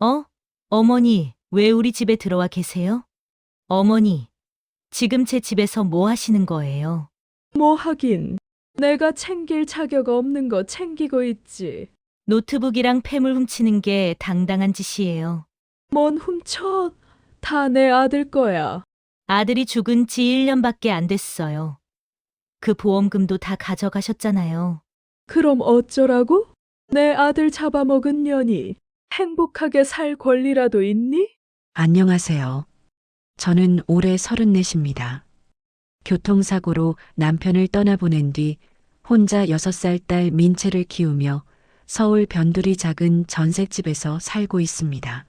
어? 어머니, 왜 우리 집에 들어와 계세요? 어머니, 지금 제 집에서 뭐 하시는 거예요? 뭐 하긴. 내가 챙길 자격 없는 거 챙기고 있지. 노트북이랑 폐물 훔치는 게 당당한 짓이에요. 뭔 훔쳐? 다 내 아들 거야. 아들이 죽은 지 1년밖에 안 됐어요. 그 보험금도 다 가져가셨잖아요. 그럼 어쩌라고? 내 아들 잡아먹은 년이 행복하게 살 권리라도 있니? 안녕하세요. 저는 올해 34입니다. 교통사고로 남편을 떠나보낸 뒤 혼자 6살 딸 민채를 키우며 서울 변두리 작은 전셋집에서 살고 있습니다.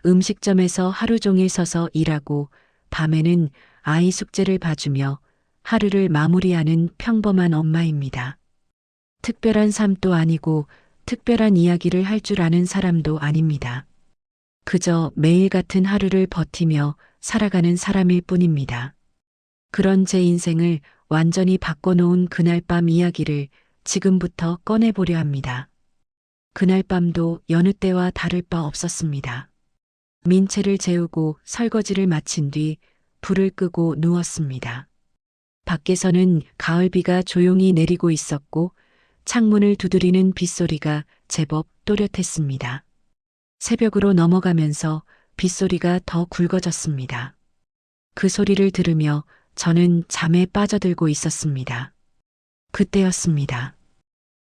음식점에서 하루 종일 서서 일하고 밤에는 아이 숙제를 봐주며 하루를 마무리하는 평범한 엄마입니다. 특별한 삶도 아니고 특별한 이야기를 할 줄 아는 사람도 아닙니다. 그저 매일 같은 하루를 버티며 살아가는 사람일 뿐입니다. 그런 제 인생을 완전히 바꿔놓은 그날 밤 이야기를 지금부터 꺼내보려 합니다. 그날 밤도 여느 때와 다를 바 없었습니다. 민채를 재우고 설거지를 마친 뒤 불을 끄고 누웠습니다. 밖에서는 가을비가 조용히 내리고 있었고 창문을 두드리는 빗소리가 제법 또렷했습니다. 새벽으로 넘어가면서 빗소리가 더 굵어졌습니다. 그 소리를 들으며 저는 잠에 빠져들고 있었습니다. 그때였습니다.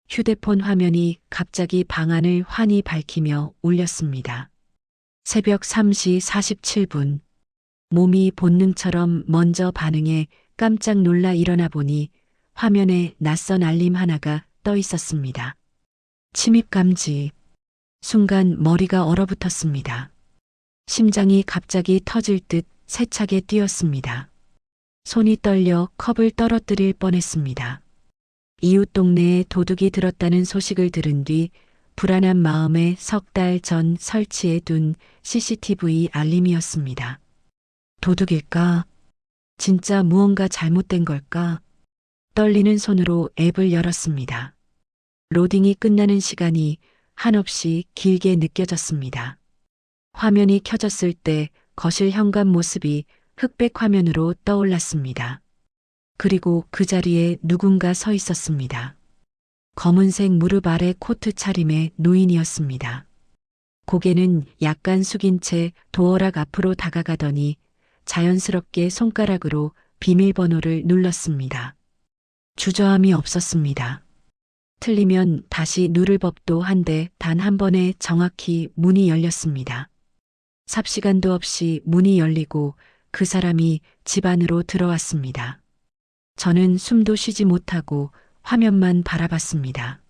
휴대폰 화면이 갑자기 방안을 환히 밝히며 울렸습니다. 새벽 3시 47분. 몸이 본능처럼 먼저 반응해 깜짝 놀라 일어나 보니 화면에 낯선 알림 하나가 떠 있었습니다. 침입 감지. 순간 머리가 얼어붙었습니다. 심장이 갑자기 터질 듯 세차게 뛰었습니다. 손이 떨려 컵을 떨어뜨릴 뻔했습니다. 이웃 동네에 도둑이 들었다는 소식을 들은 뒤 불안한 마음에 석 달 전 설치해 둔 CCTV 알림이었습니다. 도둑일까? 진짜 무언가 잘못된 걸까? 떨리는 손으로 앱을 열었습니다. 로딩이 끝나는 시간이 한없이 길게 느껴졌습니다. 화면이 켜졌을 때 거실 현관 모습이 흑백 화면으로 떠올랐습니다. 그리고 그 자리에 누군가 서 있었습니다. 검은색 무릎 아래 코트 차림의 노인이었습니다. 고개는 약간 숙인 채 도어락 앞으로 다가가더니 자연스럽게 손가락으로 비밀번호를 눌렀습니다. 주저함이 없었습니다. 틀리면 다시 누를 법도 한데 단 한 번에 정확히 문이 열렸습니다. 삽시간도 없이 문이 열리고 그 사람이 집 안으로 들어왔습니다. 저는 숨도 쉬지 못하고 화면만 바라봤습니다.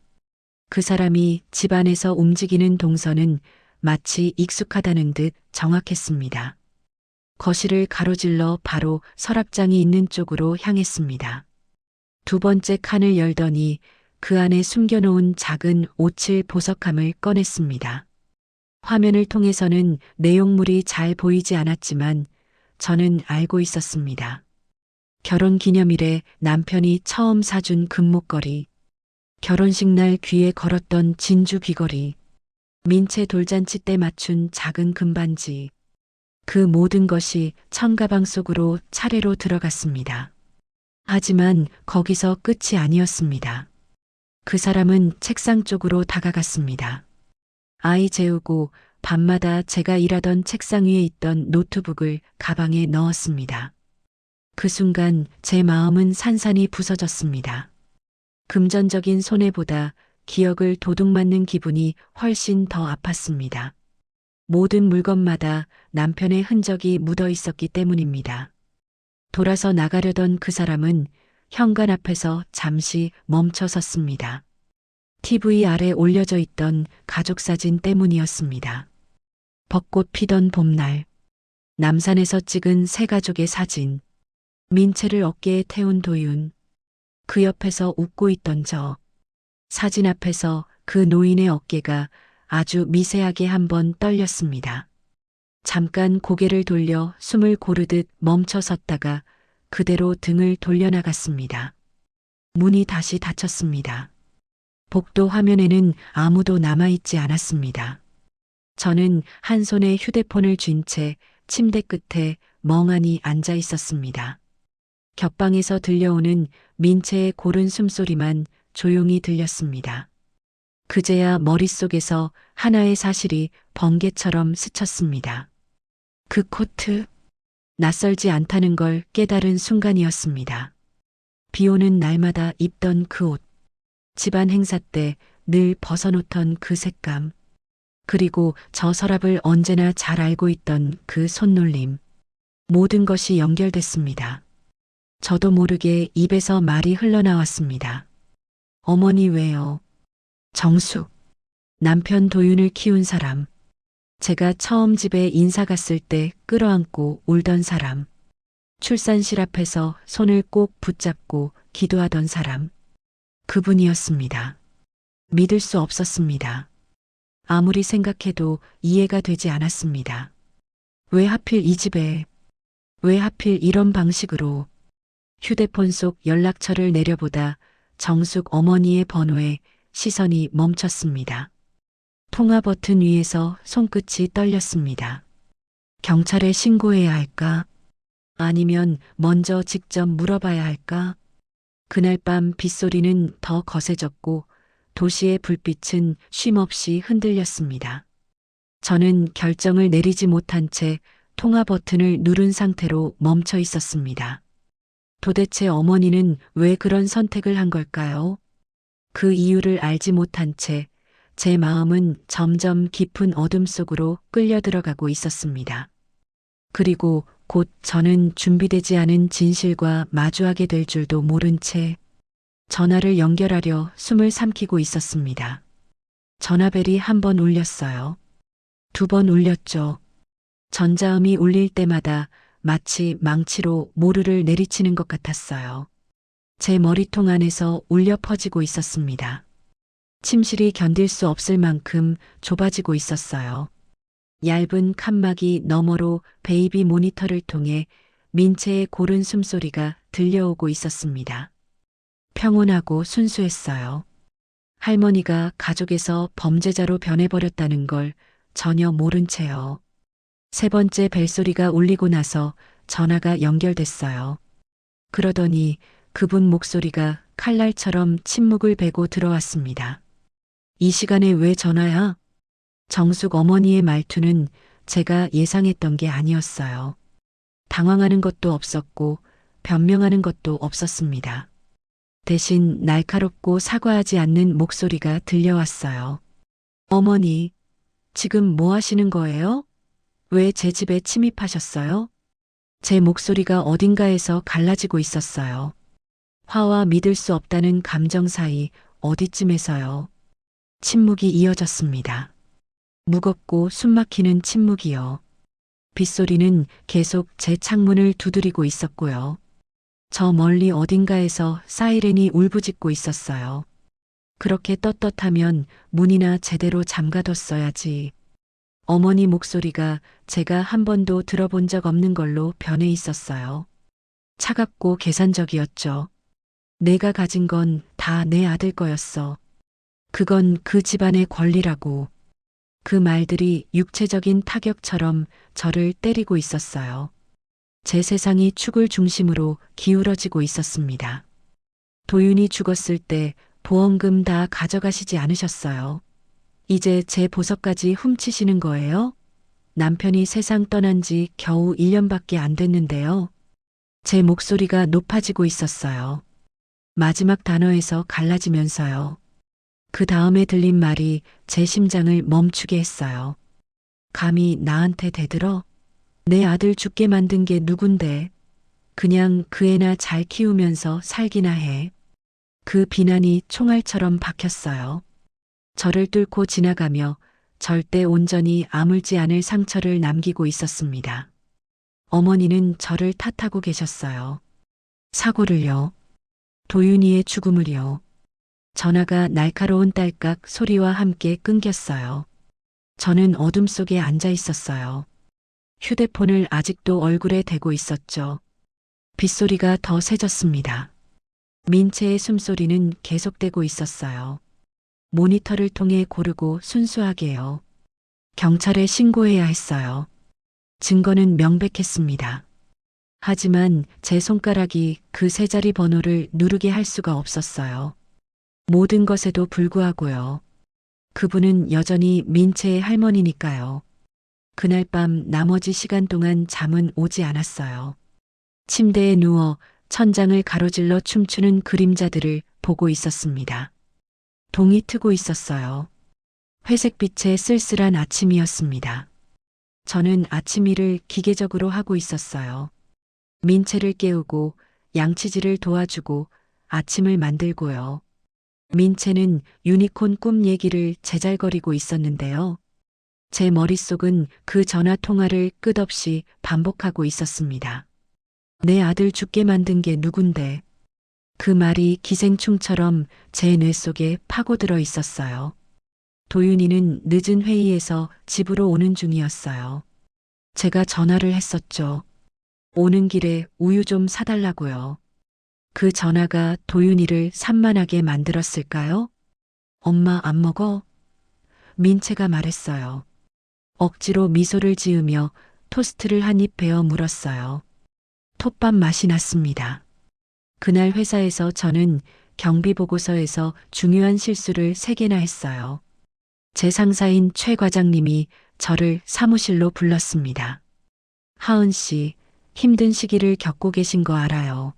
그 사람이 집 안에서 움직이는 동선은 마치 익숙하다는 듯 정확했습니다. 거실을 가로질러 바로 서랍장이 있는 쪽으로 향했습니다. 두 번째 칸을 열더니 그 안에 숨겨놓은 작은 오칠 보석함을 꺼냈습니다. 화면을 통해서는 내용물이 잘 보이지 않았지만 저는 알고 있었습니다. 결혼 기념일에 남편이 처음 사준 금목걸이, 결혼식 날 귀에 걸었던 진주 귀걸이, 민채 돌잔치 때 맞춘 작은 금반지, 그 모든 것이 청가방 속으로 차례로 들어갔습니다. 하지만 거기서 끝이 아니었습니다. 그 사람은 책상 쪽으로 다가갔습니다. 아이 재우고 밤마다 제가 일하던 책상 위에 있던 노트북을 가방에 넣었습니다. 그 순간 제 마음은 산산이 부서졌습니다. 금전적인 손해보다 기억을 도둑맞는 기분이 훨씬 더 아팠습니다. 모든 물건마다 남편의 흔적이 묻어 있었기 때문입니다. 돌아서 나가려던 그 사람은 현관 앞에서 잠시 멈춰 섰습니다. TV 아래 올려져 있던 가족사진 때문이었습니다. 벚꽃 피던 봄날, 남산에서 찍은 세 가족의 사진, 민채를 어깨에 태운 도윤, 그 옆에서 웃고 있던 저, 사진 앞에서 그 노인의 어깨가 아주 미세하게 한번 떨렸습니다. 잠깐 고개를 돌려 숨을 고르듯 멈춰 섰다가 그대로 등을 돌려나갔습니다. 문이 다시 닫혔습니다. 복도 화면에는 아무도 남아있지 않았습니다. 저는 한 손에 휴대폰을 쥔 채 침대 끝에 멍하니 앉아 있었습니다. 겹방에서 들려오는 민채의 고른 숨소리만 조용히 들렸습니다. 그제야 머릿속에서 하나의 사실이 번개처럼 스쳤습니다. 그 코트, 낯설지 않다는 걸 깨달은 순간이었습니다. 비 오는 날마다 입던 그 옷, 집안 행사 때 늘 벗어놓던 그 색감, 그리고 저 서랍을 언제나 잘 알고 있던 그 손놀림, 모든 것이 연결됐습니다. 저도 모르게 입에서 말이 흘러나왔습니다. 어머니 왜요? 정숙, 남편 도윤을 키운 사람, 제가 처음 집에 인사 갔을 때 끌어안고 울던 사람, 출산실 앞에서 손을 꼭 붙잡고 기도하던 사람, 그분이었습니다. 믿을 수 없었습니다. 아무리 생각해도 이해가 되지 않았습니다. 왜 하필 이 집에, 왜 하필 이런 방식으로. 휴대폰 속 연락처를 내려보다 정숙 어머니의 번호에 시선이 멈췄습니다. 통화 버튼 위에서 손끝이 떨렸습니다. 경찰에 신고해야 할까? 아니면 먼저 직접 물어봐야 할까? 그날 밤 빗소리는 더 거세졌고 도시의 불빛은 쉼없이 흔들렸습니다. 저는 결정을 내리지 못한 채 통화 버튼을 누른 상태로 멈춰 있었습니다. 도대체 어머니는 왜 그런 선택을 한 걸까요? 그 이유를 알지 못한 채 제 마음은 점점 깊은 어둠 속으로 끌려 들어가고 있었습니다. 그리고 곧 저는 준비되지 않은 진실과 마주하게 될 줄도 모른 채 전화를 연결하려 숨을 삼키고 있었습니다. 전화벨이 한 번 울렸어요. 2번 울렸죠. 전자음이 울릴 때마다 마치 망치로 모르를 내리치는 것 같았어요. 제 머리통 안에서 울려 퍼지고 있었습니다. 침실이 견딜 수 없을 만큼 좁아지고 있었어요. 얇은 칸막이 너머로 베이비 모니터를 통해 민채의 고른 숨소리가 들려오고 있었습니다. 평온하고 순수했어요. 할머니가 가족에서 범죄자로 변해버렸다는 걸 전혀 모른 채요. 3번째 벨소리가 울리고 나서 전화가 연결됐어요. 그러더니 그분 목소리가 칼날처럼 침묵을 베고 들어왔습니다. 이 시간에 왜 전화야? 정숙 어머니의 말투는 제가 예상했던 게 아니었어요. 당황하는 것도 없었고 변명하는 것도 없었습니다. 대신 날카롭고 사과하지 않는 목소리가 들려왔어요. 어머니, 지금 뭐 하시는 거예요? 왜 제 집에 침입하셨어요? 제 목소리가 어딘가에서 갈라지고 있었어요. 화와 믿을 수 없다는 감정 사이 어디쯤에서요. 침묵이 이어졌습니다. 무겁고 숨막히는 침묵이요. 빗소리는 계속 제 창문을 두드리고 있었고요. 저 멀리 어딘가에서 사이렌이 울부짖고 있었어요. 그렇게 떳떳하면 문이나 제대로 잠가뒀어야지. 어머니 목소리가 제가 한 번도 들어본 적 없는 걸로 변해 있었어요. 차갑고 계산적이었죠. 내가 가진 건 다 내 아들 거였어. 그건 그 집안의 권리라고. 그 말들이 육체적인 타격처럼 저를 때리고 있었어요. 제 세상이 축을 중심으로 기울어지고 있었습니다. 도윤이 죽었을 때 보험금 다 가져가시지 않으셨어요. 이제 제 보석까지 훔치시는 거예요? 남편이 세상 떠난 지 겨우 1년밖에 안 됐는데요. 제 목소리가 높아지고 있었어요. 마지막 단어에서 갈라지면서요. 그 다음에 들린 말이 제 심장을 멈추게 했어요. 감히 나한테 대들어? 내 아들 죽게 만든 게 누군데? 그냥 그 애나 잘 키우면서 살기나 해. 그 비난이 총알처럼 박혔어요. 저를 뚫고 지나가며 절대 온전히 아물지 않을 상처를 남기고 있었습니다. 어머니는 저를 탓하고 계셨어요. 사고를요. 도윤이의 죽음을요. 전화가 날카로운 딸깍 소리와 함께 끊겼어요. 저는 어둠 속에 앉아 있었어요. 휴대폰을 아직도 얼굴에 대고 있었죠. 빗소리가 더 세졌습니다. 민채의 숨소리는 계속되고 있었어요. 모니터를 통해 고르고 순수하게요. 경찰에 신고해야 했어요. 증거는 명백했습니다. 하지만 제 손가락이 그 세 자리 번호를 누르게 할 수가 없었어요. 모든 것에도 불구하고요. 그분은 여전히 민채의 할머니니까요. 그날 밤 나머지 시간 동안 잠은 오지 않았어요. 침대에 누워 천장을 가로질러 춤추는 그림자들을 보고 있었습니다. 동이 트고 있었어요. 회색빛의 쓸쓸한 아침이었습니다. 저는 아침 일을 기계적으로 하고 있었어요. 민채를 깨우고 양치질을 도와주고 아침을 만들고요. 민채는 유니콘 꿈 얘기를 제잘거리고 있었는데요. 제 머릿속은 그 전화 통화를 끝없이 반복하고 있었습니다. 내 아들 죽게 만든 게 누군데? 그 말이 기생충처럼 제 뇌 속에 파고들어 있었어요. 도윤이는 늦은 회의에서 집으로 오는 중이었어요. 제가 전화를 했었죠. 오는 길에 우유 좀 사달라고요. 그 전화가 도윤이를 산만하게 만들었을까요? 엄마 안 먹어? 민채가 말했어요. 억지로 미소를 지으며 토스트를 한 입 베어 물었어요. 톱밥 맛이 났습니다. 그날 회사에서 저는 경비 보고서에서 중요한 실수를 3개나 했어요. 제 상사인 최 과장님이 저를 사무실로 불렀습니다. 하은 씨, 힘든 시기를 겪고 계신 거 알아요.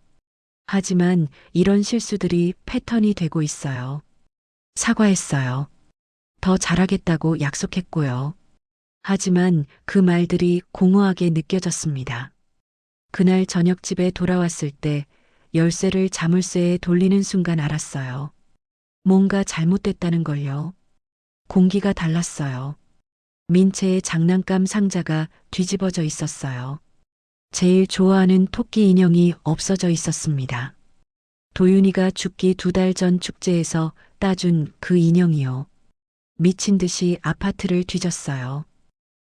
하지만 이런 실수들이 패턴이 되고 있어요. 사과했어요. 더 잘하겠다고 약속했고요. 하지만 그 말들이 공허하게 느껴졌습니다. 그날 저녁 집에 돌아왔을 때 열쇠를 자물쇠에 돌리는 순간 알았어요. 뭔가 잘못됐다는 걸요. 공기가 달랐어요. 민채의 장난감 상자가 뒤집어져 있었어요. 제일 좋아하는 토끼 인형이 없어져 있었습니다. 도윤이가 죽기 2달 전 축제에서 따준 그 인형이요. 미친 듯이 아파트를 뒤졌어요.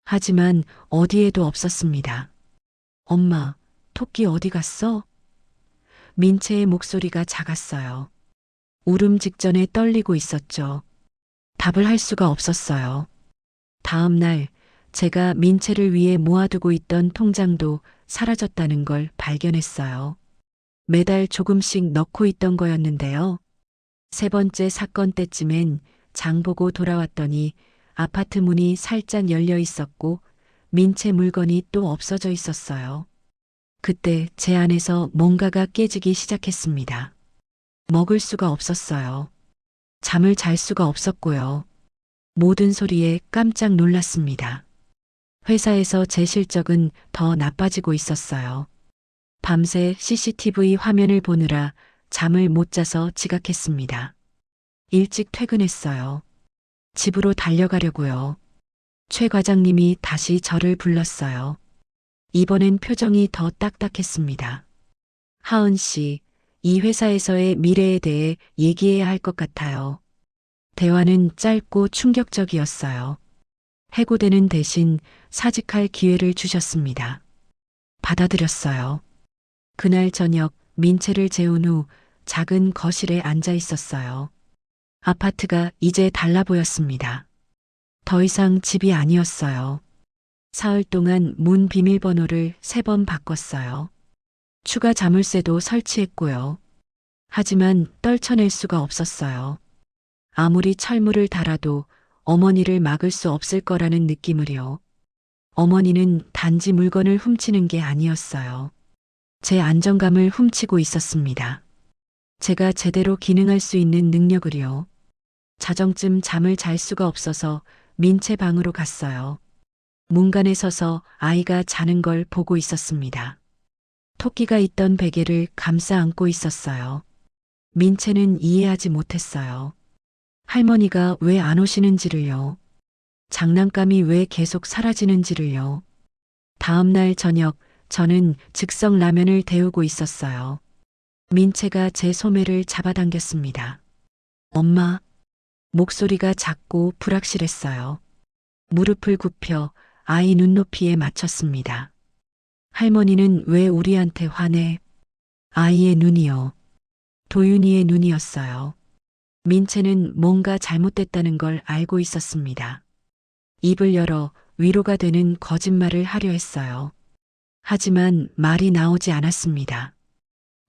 하지만 어디에도 없었습니다. 엄마, 토끼 어디 갔어? 민채의 목소리가 작았어요. 울음 직전에 떨리고 있었죠. 답을 할 수가 없었어요. 다음 날 제가 민채를 위해 모아두고 있던 통장도 사라졌다는 걸 발견했어요. 매달 조금씩 넣고 있던 거였는데요. 3번째 사건 때쯤엔 장 보고 돌아왔더니 아파트 문이 살짝 열려 있었고 민채 물건이 또 없어져 있었어요. 그때 제 안에서 뭔가가 깨지기 시작했습니다. 먹을 수가 없었어요. 잠을 잘 수가 없었고요. 모든 소리에 깜짝 놀랐습니다. 회사에서 제 실적은 더 나빠지고 있었어요. 밤새 CCTV 화면을 보느라 잠을 못 자서 지각했습니다. 일찍 퇴근했어요. 집으로 달려가려고요. 최 과장님이 다시 저를 불렀어요. 이번엔 표정이 더 딱딱했습니다. 하은 씨, 이 회사에서의 미래에 대해 얘기해야 할 것 같아요. 대화는 짧고 충격적이었어요. 해고되는 대신 사직할 기회를 주셨습니다. 받아들였어요. 그날 저녁 민채를 재운 후 작은 거실에 앉아 있었어요. 아파트가 이제 달라 보였습니다. 더 이상 집이 아니었어요. 사흘 동안 문 비밀번호를 3번 바꿨어요. 추가 자물쇠도 설치했고요. 하지만 떨쳐낼 수가 없었어요. 아무리 철문을 달아도 어머니를 막을 수 없을 거라는 느낌을요. 어머니는 단지 물건을 훔치는 게 아니었어요. 제 안정감을 훔치고 있었습니다. 제가 제대로 기능할 수 있는 능력을요. 자정쯤 잠을 잘 수가 없어서 민채 방으로 갔어요. 문간에 서서 아이가 자는 걸 보고 있었습니다. 토끼가 있던 베개를 감싸 안고 있었어요. 민채는 이해하지 못했어요. 할머니가 왜 안 오시는지를요. 장난감이 왜 계속 사라지는지를요. 다음 날 저녁 저는 즉석 라면을 데우고 있었어요. 민채가 제 소매를 잡아당겼습니다. 엄마, 목소리가 작고 불확실했어요. 무릎을 굽혀 아이 눈높이에 맞췄습니다. 할머니는 왜 우리한테 화내? 아이의 눈이요. 도윤이의 눈이었어요. 민채는 뭔가 잘못됐다는 걸 알고 있었습니다. 입을 열어 위로가 되는 거짓말을 하려 했어요. 하지만 말이 나오지 않았습니다.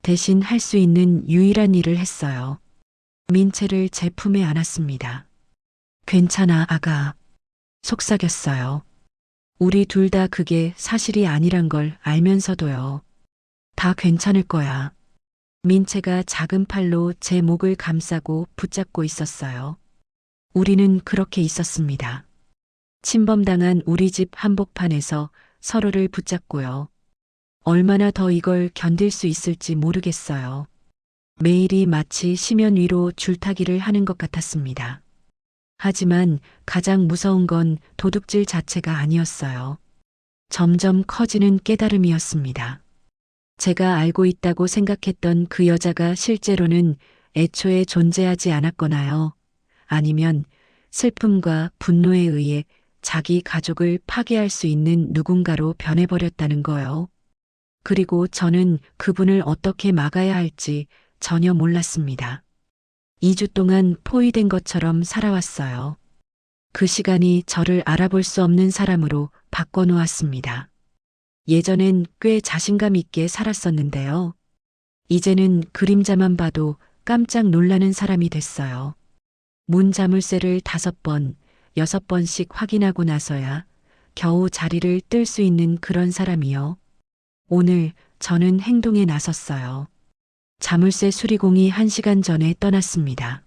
대신 할 수 있는 유일한 일을 했어요. 민채를 제 품에 안았습니다. 괜찮아, 아가. 속삭였어요. 우리 둘 다 그게 사실이 아니란 걸 알면서도요. 다 괜찮을 거야. 민채가 작은 팔로 제 목을 감싸고 붙잡고 있었어요. 우리는 그렇게 있었습니다. 침범당한 우리 집 한복판에서 서로를 붙잡고요. 얼마나 더 이걸 견딜 수 있을지 모르겠어요. 매일이 마치 심연 위로 줄타기를 하는 것 같았습니다. 하지만 가장 무서운 건 도둑질 자체가 아니었어요. 점점 커지는 깨달음이었습니다. 제가 알고 있다고 생각했던 그 여자가 실제로는 애초에 존재하지 않았거나요. 아니면 슬픔과 분노에 의해 자기 가족을 파괴할 수 있는 누군가로 변해버렸다는 거요. 그리고 저는 그분을 어떻게 막아야 할지 전혀 몰랐습니다. 2주 동안 포위된 것처럼 살아왔어요. 그 시간이 저를 알아볼 수 없는 사람으로 바꿔놓았습니다. 예전엔 꽤 자신감 있게 살았었는데요. 이제는 그림자만 봐도 깜짝 놀라는 사람이 됐어요. 문 자물쇠를 5번, 6번씩 확인하고 나서야 겨우 자리를 뜰 수 있는 그런 사람이요. 오늘 저는 행동에 나섰어요. 자물쇠 수리공이 1시간 전에 떠났습니다.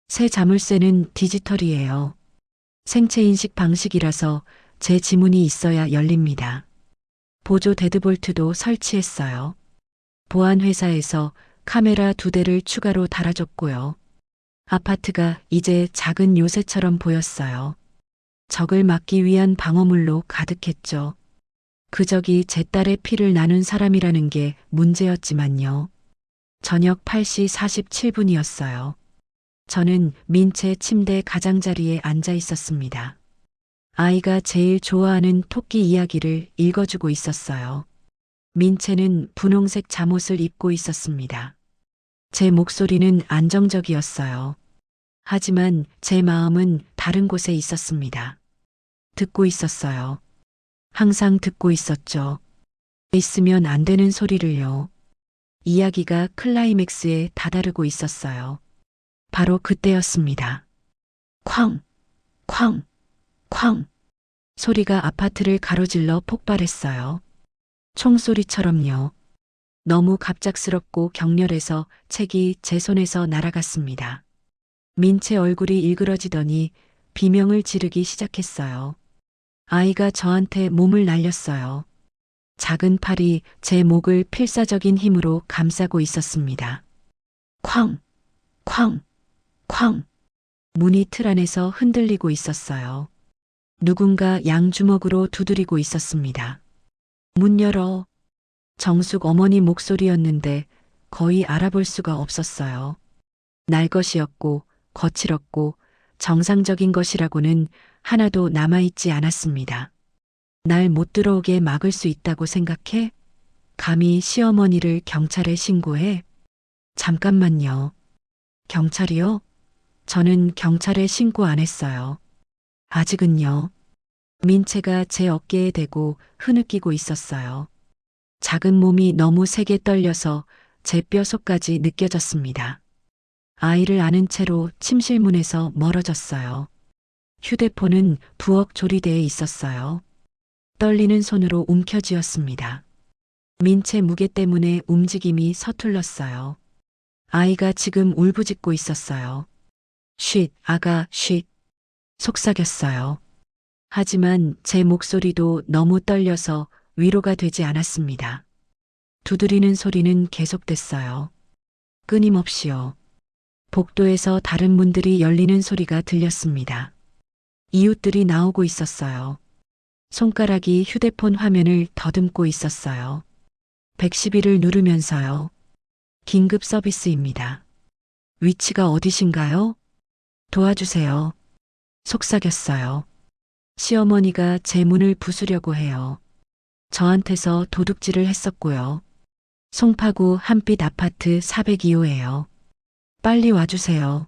새 자물쇠는 디지털이에요. 생체 인식 방식이라서 제 지문이 있어야 열립니다. 보조 데드볼트도 설치했어요. 보안 회사에서 카메라 2대를 추가로 달아줬고요. 아파트가 이제 작은 요새처럼 보였어요. 적을 막기 위한 방어물로 가득했죠. 그 적이 제 딸의 피를 나눈 사람이라는 게 문제였지만요. 저녁 8시 47분이었어요. 저는 민채 침대 가장자리에 앉아 있었습니다. 아이가 제일 좋아하는 토끼 이야기를 읽어주고 있었어요. 민채는 분홍색 잠옷을 입고 있었습니다. 제 목소리는 안정적이었어요. 하지만 제 마음은 다른 곳에 있었습니다. 듣고 있었어요. 항상 듣고 있었죠. 있으면 안 되는 소리를요. 이야기가 클라이맥스에 다다르고 있었어요. 바로 그때였습니다. 쾅! 쾅! 쾅! 소리가 아파트를 가로질러 폭발했어요. 총소리처럼요. 너무 갑작스럽고 격렬해서 책이 제 손에서 날아갔습니다. 민채 얼굴이 일그러지더니 비명을 지르기 시작했어요. 아이가 저한테 몸을 날렸어요. 작은 팔이 제 목을 필사적인 힘으로 감싸고 있었습니다. 쾅! 쾅! 쾅! 문이 틀 안에서 흔들리고 있었어요. 누군가 양주먹으로 두드리고 있었습니다. 문 열어. 정숙 어머니 목소리였는데 거의 알아볼 수가 없었어요. 날 것이었고 거칠었고 정상적인 것이라고는 하나도 남아있지 않았습니다. 날 못 들어오게 막을 수 있다고 생각해? 감히 시어머니를 경찰에 신고해? 잠깐만요. 경찰이요? 저는 경찰에 신고 안 했어요. 아직은요. 민채가 제 어깨에 대고 흐느끼고 있었어요. 작은 몸이 너무 세게 떨려서 제 뼛속까지 느껴졌습니다. 아이를 안은 채로 침실문에서 멀어졌어요. 휴대폰은 부엌 조리대에 있었어요. 떨리는 손으로 움켜쥐었습니다. 민채 무게 때문에 움직임이 서툴렀어요. 아이가 지금 울부짖고 있었어요. 쉿, 아가, 쉿. 속삭였어요. 하지만 제 목소리도 너무 떨려서 위로가 되지 않았습니다. 두드리는 소리는 계속됐어요. 끊임없이요. 복도에서 다른 문들이 열리는 소리가 들렸습니다. 이웃들이 나오고 있었어요. 손가락이 휴대폰 화면을 더듬고 있었어요. 111을 누르면서요. 긴급 서비스입니다. 위치가 어디신가요? 도와주세요. 속삭였어요. 시어머니가 제 문을 부수려고 해요. 저한테서 도둑질을 했었고요. 송파구 한빛 아파트 402호예요. 빨리 와주세요.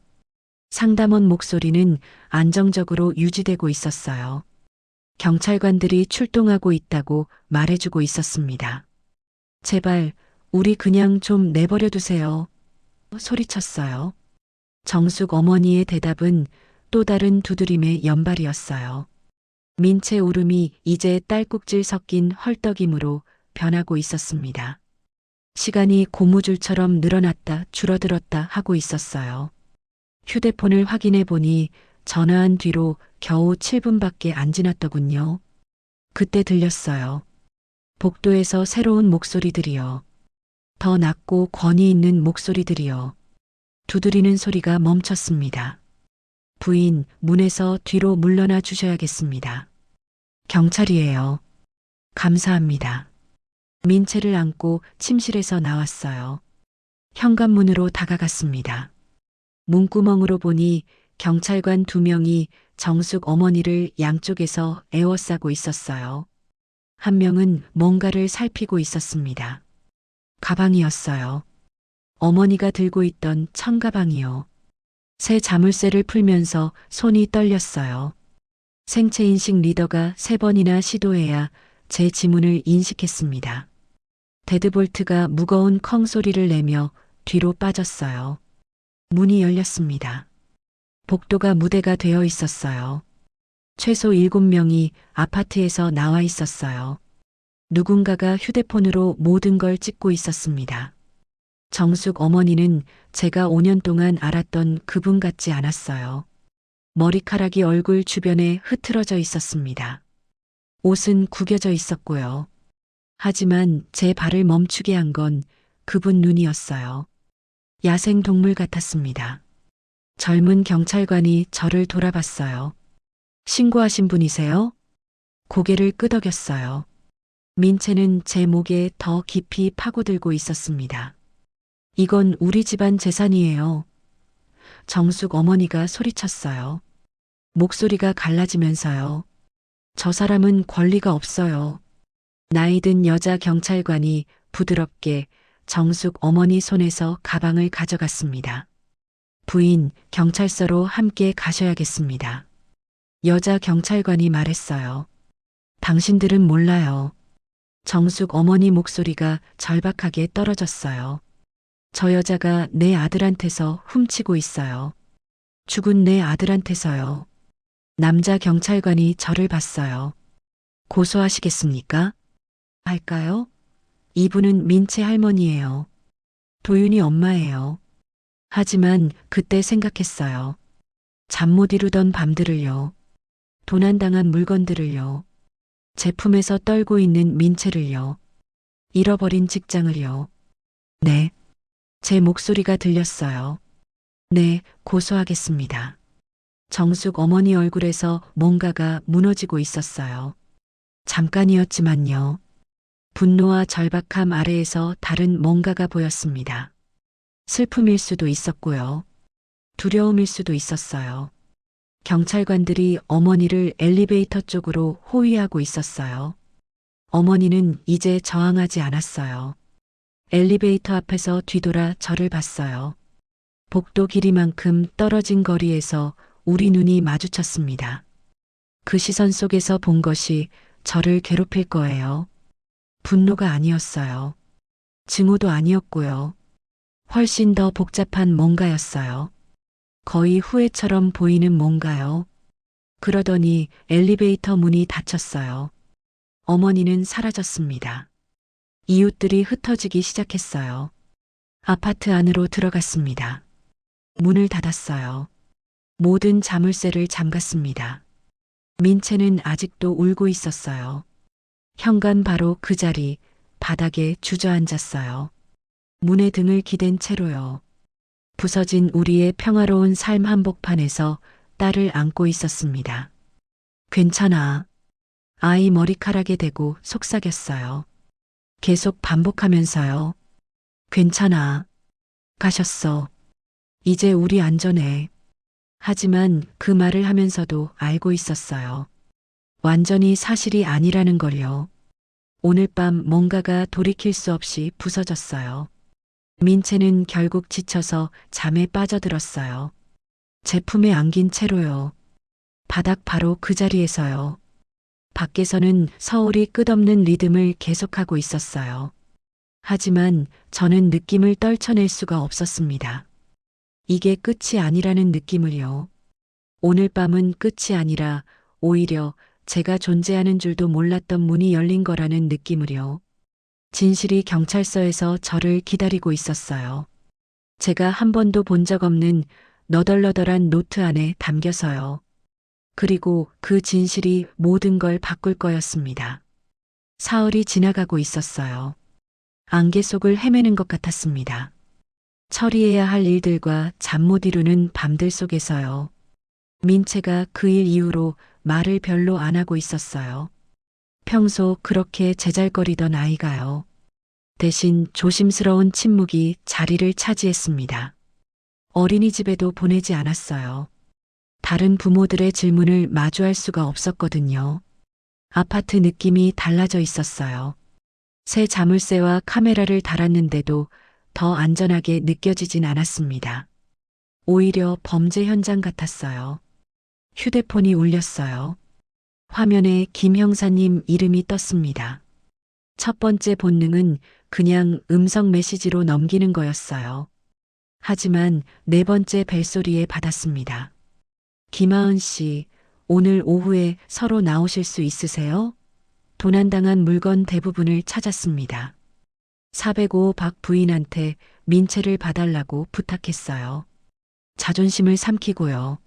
상담원 목소리는 안정적으로 유지되고 있었어요. 경찰관들이 출동하고 있다고 말해주고 있었습니다. 제발, 우리 그냥 좀 내버려 두세요. 소리쳤어요. 정숙 어머니의 대답은 또 다른 두드림의 연발이었어요. 민채 울음이 이제 딸꾹질 섞인 헐떡임으로 변하고 있었습니다. 시간이 고무줄처럼 늘어났다 줄어들었다 하고 있었어요. 휴대폰을 확인해 보니 전화한 뒤로 겨우 7분밖에 안 지났더군요. 그때 들렸어요. 복도에서 새로운 목소리들이요. 더 낮고 권위 있는 목소리들이요. 두드리는 소리가 멈췄습니다. 부인, 문에서 뒤로 물러나 주셔야겠습니다. 경찰이에요. 감사합니다. 민채를 안고 침실에서 나왔어요. 현관문으로 다가갔습니다. 문구멍으로 보니 경찰관 2명이 정숙 어머니를 양쪽에서 에워싸고 있었어요. 한 명은 뭔가를 살피고 있었습니다. 가방이었어요. 어머니가 들고 있던 청가방이요. 새 자물쇠를 풀면서 손이 떨렸어요. 생체인식 리더가 3번이나 시도해야 제 지문을 인식했습니다. 데드볼트가 무거운 컹 소리를 내며 뒤로 빠졌어요. 문이 열렸습니다. 복도가 무대가 되어 있었어요. 최소 7명이 아파트에서 나와 있었어요. 누군가가 휴대폰으로 모든 걸 찍고 있었습니다. 정숙 어머니는 제가 5년 동안 알았던 그분 같지 않았어요. 머리카락이 얼굴 주변에 흐트러져 있었습니다. 옷은 구겨져 있었고요. 하지만 제 발을 멈추게 한 건 그분 눈이었어요. 야생 동물 같았습니다. 젊은 경찰관이 저를 돌아봤어요. 신고하신 분이세요? 고개를 끄덕였어요. 민채는 제 목에 더 깊이 파고들고 있었습니다. 이건 우리 집안 재산이에요. 정숙 어머니가 소리쳤어요. 목소리가 갈라지면서요. 저 사람은 권리가 없어요. 나이든 여자 경찰관이 부드럽게 정숙 어머니 손에서 가방을 가져갔습니다. 부인, 경찰서로 함께 가셔야겠습니다. 여자 경찰관이 말했어요. 당신들은 몰라요. 정숙 어머니 목소리가 절박하게 떨어졌어요. 저 여자가 내 아들한테서 훔치고 있어요. 죽은 내 아들한테서요. 남자 경찰관이 저를 봤어요. 고소하시겠습니까? 할까요? 이분은 민채 할머니예요. 도윤이 엄마예요. 하지만 그때 생각했어요. 잠 못 이루던 밤들을요. 도난당한 물건들을요. 제품에서 떨고 있는 민채를요. 잃어버린 직장을요. 네. 제 목소리가 들렸어요. 네, 고소하겠습니다. 정숙 어머니 얼굴에서 뭔가가 무너지고 있었어요. 잠깐이었지만요. 분노와 절박함 아래에서 다른 뭔가가 보였습니다. 슬픔일 수도 있었고요. 두려움일 수도 있었어요. 경찰관들이 어머니를 엘리베이터 쪽으로 호위하고 있었어요. 어머니는 이제 저항하지 않았어요. 엘리베이터 앞에서 뒤돌아 저를 봤어요. 복도 길이만큼 떨어진 거리에서 우리 눈이 마주쳤습니다. 그 시선 속에서 본 것이 저를 괴롭힐 거예요. 분노가 아니었어요. 증오도 아니었고요. 훨씬 더 복잡한 뭔가였어요. 거의 후회처럼 보이는 뭔가요. 그러더니 엘리베이터 문이 닫혔어요. 어머니는 사라졌습니다. 이웃들이 흩어지기 시작했어요. 아파트 안으로 들어갔습니다. 문을 닫았어요. 모든 자물쇠를 잠갔습니다. 민채는 아직도 울고 있었어요. 현관 바로 그 자리, 바닥에 주저앉았어요. 문에 등을 기댄 채로요. 부서진 우리의 평화로운 삶 한복판에서 딸을 안고 있었습니다. 괜찮아. 아이 머리카락에 대고 속삭였어요. 계속 반복하면서요. 괜찮아. 가셨어. 이제 우리 안전해. 하지만 그 말을 하면서도 알고 있었어요. 완전히 사실이 아니라는 걸요. 오늘 밤 뭔가가 돌이킬 수 없이 부서졌어요. 민채는 결국 지쳐서 잠에 빠져들었어요. 제품에 안긴 채로요. 바닥 바로 그 자리에서요. 밖에서는 서울이 끝없는 리듬을 계속하고 있었어요. 하지만 저는 느낌을 떨쳐낼 수가 없었습니다. 이게 끝이 아니라는 느낌을요. 오늘 밤은 끝이 아니라 오히려 제가 존재하는 줄도 몰랐던 문이 열린 거라는 느낌을요. 진실이 경찰서에서 저를 기다리고 있었어요. 제가 한 번도 본 적 없는 너덜너덜한 노트 안에 담겨서요. 그리고 그 진실이 모든 걸 바꿀 거였습니다. 사흘이 지나가고 있었어요. 안개 속을 헤매는 것 같았습니다. 처리해야 할 일들과 잠 못 이루는 밤들 속에서요. 민채가 그 일 이후로 말을 별로 안 하고 있었어요. 평소 그렇게 제잘거리던 아이가요. 대신 조심스러운 침묵이 자리를 차지했습니다. 어린이집에도 보내지 않았어요. 다른 부모들의 질문을 마주할 수가 없었거든요. 아파트 느낌이 달라져 있었어요. 새 자물쇠와 카메라를 달았는데도 더 안전하게 느껴지진 않았습니다. 오히려 범죄 현장 같았어요. 휴대폰이 울렸어요. 화면에 김 형사님 이름이 떴습니다. 첫 번째 본능은 그냥 음성 메시지로 넘기는 거였어요. 하지만 네 번째 벨소리에 받았습니다. 김하은 씨, 오늘 오후에 서로 나오실 수 있으세요? 도난당한 물건 대부분을 찾았습니다. 405 박 부인한테 민채를 봐달라고 부탁했어요. 자존심을 삼키고요.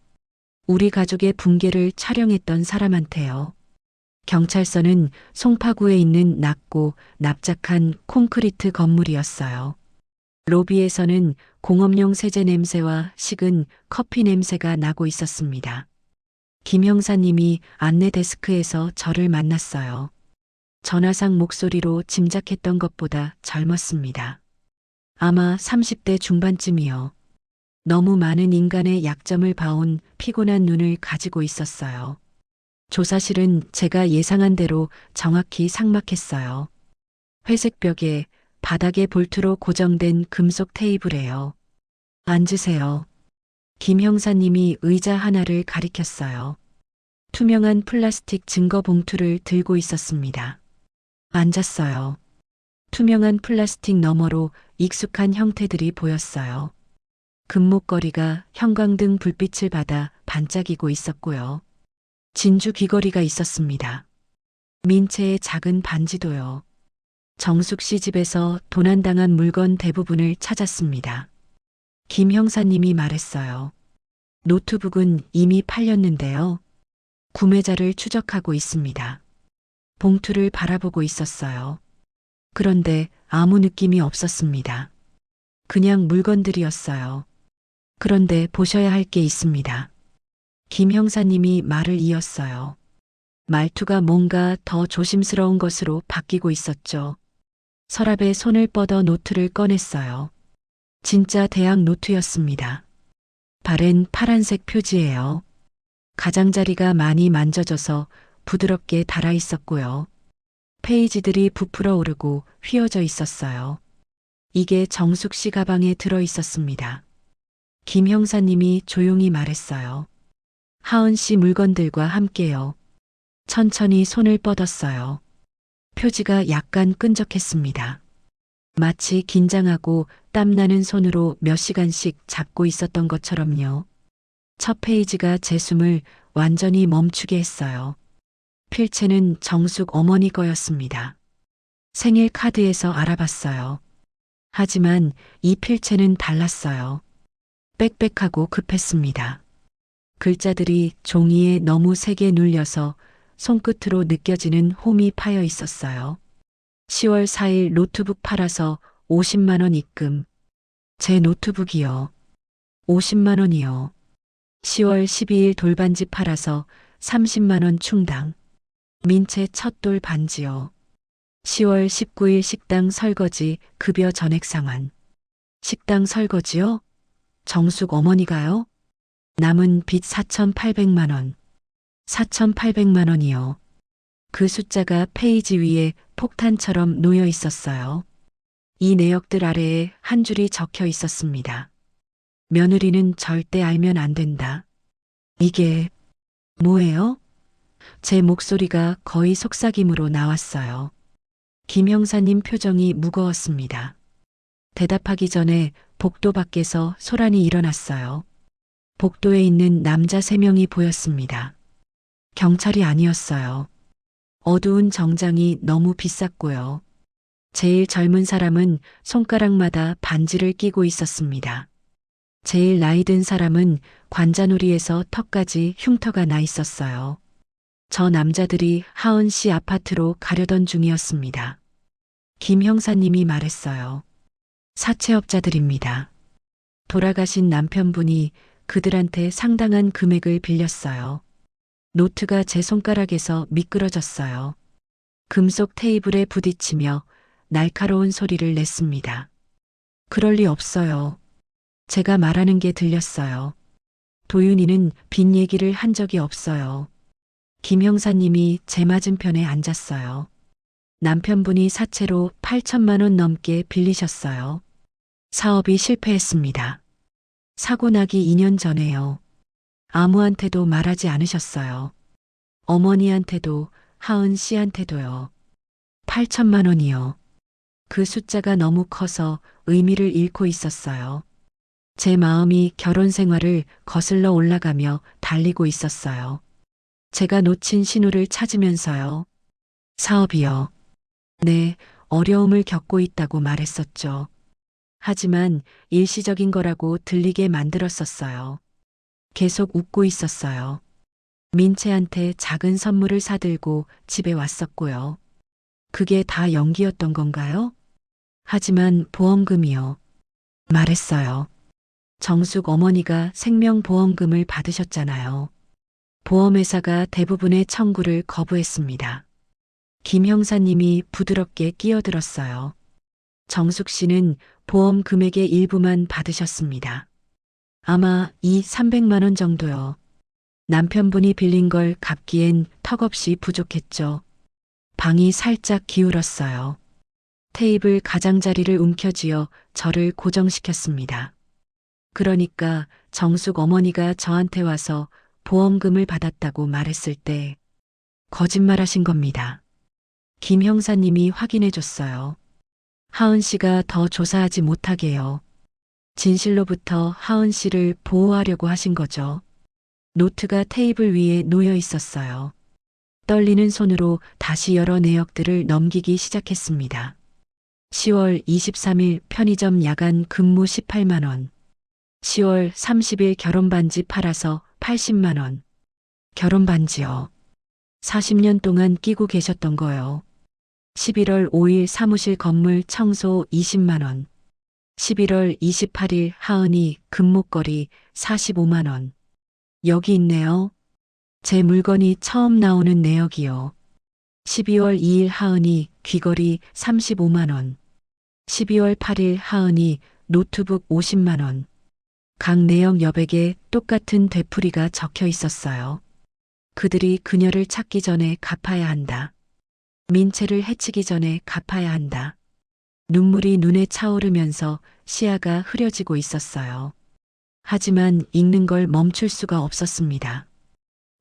우리 가족의 붕괴를 촬영했던 사람한테요. 경찰서는 송파구에 있는 낮고 납작한 콘크리트 건물이었어요. 로비에서는 공업용 세제 냄새와 식은 커피 냄새가 나고 있었습니다. 김 형사님이 안내 데스크에서 저를 만났어요. 전화상 목소리로 짐작했던 것보다 젊었습니다. 아마 30대 중반쯤이요. 너무 많은 인간의 약점을 봐온 피곤한 눈을 가지고 있었어요. 조사실은 제가 예상한 대로 정확히 삭막했어요. 회색 벽에 바닥에 볼트로 고정된 금속 테이블에요. 앉으세요. 김 형사님이 의자 하나를 가리켰어요. 투명한 플라스틱 증거 봉투를 들고 있었습니다. 앉았어요. 투명한 플라스틱 너머로 익숙한 형태들이 보였어요. 금목걸이가 형광등 불빛을 받아 반짝이고 있었고요. 진주 귀걸이가 있었습니다. 민채의 작은 반지도요. 정숙 씨 집에서 도난당한 물건 대부분을 찾았습니다. 김 형사님이 말했어요. 노트북은 이미 팔렸는데요. 구매자를 추적하고 있습니다. 봉투를 바라보고 있었어요. 그런데 아무 느낌이 없었습니다. 그냥 물건들이었어요. 그런데 보셔야 할 게 있습니다. 김 형사님이 말을 이었어요. 말투가 뭔가 더 조심스러운 것으로 바뀌고 있었죠. 서랍에 손을 뻗어 노트를 꺼냈어요. 진짜 대학 노트였습니다. 발엔 파란색 표지예요. 가장자리가 많이 만져져서 부드럽게 달아 있었고요. 페이지들이 부풀어 오르고 휘어져 있었어요. 이게 정숙 씨 가방에 들어 있었습니다. 김 형사님이 조용히 말했어요. 하은 씨 물건들과 함께요. 천천히 손을 뻗었어요. 표지가 약간 끈적했습니다. 마치 긴장하고 땀나는 손으로 몇 시간씩 잡고 있었던 것처럼요. 첫 페이지가 제 숨을 완전히 멈추게 했어요. 필체는 정숙 어머니 거였습니다. 생일 카드에서 알아봤어요. 하지만 이 필체는 달랐어요. 빽빽하고 급했습니다. 글자들이 종이에 너무 세게 눌려서 손끝으로 느껴지는 홈이 파여 있었어요. 10월 4일 노트북 팔아서 50만 원 입금. 제 노트북이요. 50만 원이요. 10월 12일 돌반지 팔아서 30만 원 충당. 민채 첫 돌 반지요. 10월 19일 식당 설거지 급여 전액 상환. 식당 설거지요? 정숙 어머니가요? 남은 빚 4,800만 원. 4,800만 원이요. 그 숫자가 페이지 위에 폭탄처럼 놓여 있었어요. 이 내역들 아래에 한 줄이 적혀 있었습니다. 며느리는 절대 알면 안 된다. 이게 뭐예요? 제 목소리가 거의 속삭임으로 나왔어요. 김 형사님 표정이 무거웠습니다. 대답하기 전에 복도 밖에서 소란이 일어났어요. 복도에 있는 남자 3명이 보였습니다. 경찰이 아니었어요. 어두운 정장이 너무 비쌌고요. 제일 젊은 사람은 손가락마다 반지를 끼고 있었습니다. 제일 나이 든 사람은 관자놀이에서 턱까지 흉터가 나 있었어요. 저 남자들이 하은 씨 아파트로 가려던 중이었습니다. 김 형사님이 말했어요. 사채업자들입니다. 돌아가신 남편분이 그들한테 상당한 금액을 빌렸어요. 노트가 제 손가락에서 미끄러졌어요. 금속 테이블에 부딪히며 날카로운 소리를 냈습니다. 그럴 리 없어요. 제가 말하는 게 들렸어요. 도윤이는 빚 얘기를 한 적이 없어요. 김 형사님이 제 맞은편에 앉았어요. 남편분이 사채로 8천만 원 넘게 빌리셨어요. 사업이 실패했습니다. 사고 나기 2년 전에요. 아무한테도 말하지 않으셨어요. 어머니한테도 하은 씨한테도요. 8천만 원이요. 그 숫자가 너무 커서 의미를 잃고 있었어요. 제 마음이 결혼 생활을 거슬러 올라가며 달리고 있었어요. 제가 놓친 신호를 찾으면서요. 사업이요. 네, 어려움을 겪고 있다고 말했었죠. 하지만 일시적인 거라고 들리게 만들었었어요. 계속 웃고 있었어요. 민채한테 작은 선물을 사들고 집에 왔었고요. 그게 다 연기였던 건가요? 하지만 보험금이요. 말했어요. 정숙 어머니가 생명보험금을 받으셨잖아요. 보험회사가 대부분의 청구를 거부했습니다. 김 형사님이 부드럽게 끼어들었어요. 정숙 씨는 보험 금액의 일부만 받으셨습니다. 아마 이 300만 원 정도요. 남편분이 빌린 걸 갚기엔 턱없이 부족했죠. 방이 살짝 기울었어요. 테이블 가장자리를 움켜쥐어 저를 고정시켰습니다. 그러니까 정숙 어머니가 저한테 와서 보험금을 받았다고 말했을 때 거짓말하신 겁니다. 김 형사님이 확인해 줬어요. 하은 씨가 더 조사하지 못하게요. 진실로부터 하은 씨를 보호하려고 하신 거죠. 노트가 테이블 위에 놓여 있었어요. 떨리는 손으로 다시 여러 내역들을 넘기기 시작했습니다. 10월 23일 편의점 야간 근무 18만 원. 10월 30일 결혼반지 팔아서 80만 원. 결혼반지요. 40년 동안 끼고 계셨던 거요. 11월 5일 사무실 건물 청소 20만 원. 11월 28일 하은이 금목걸이 45만 원. 여기 있네요. 제 물건이 처음 나오는 내역이요. 12월 2일 하은이 귀걸이 35만 원. 12월 8일 하은이 노트북 50만 원. 각 내역 여백에 똑같은 되풀이가 적혀 있었어요. 그들이 그녀를 찾기 전에 갚아야 한다. 민채를 해치기 전에 갚아야 한다. 눈물이 눈에 차오르면서 시야가 흐려지고 있었어요. 하지만 읽는 걸 멈출 수가 없었습니다.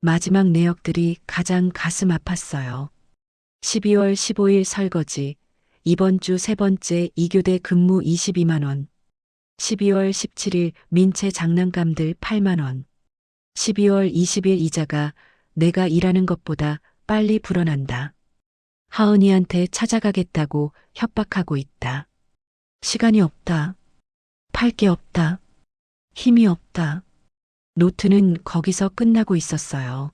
마지막 내역들이 가장 가슴 아팠어요. 12월 15일 설거지, 이번 주 세 번째 2교대 근무 22만 원. 12월 17일 민채 장난감들 8만 원. 12월 20일 이자가 내가 일하는 것보다 빨리 불어난다. 하은이한테 찾아가겠다고 협박하고 있다. 시간이 없다. 팔 게 없다. 힘이 없다. 노트는 거기서 끝나고 있었어요.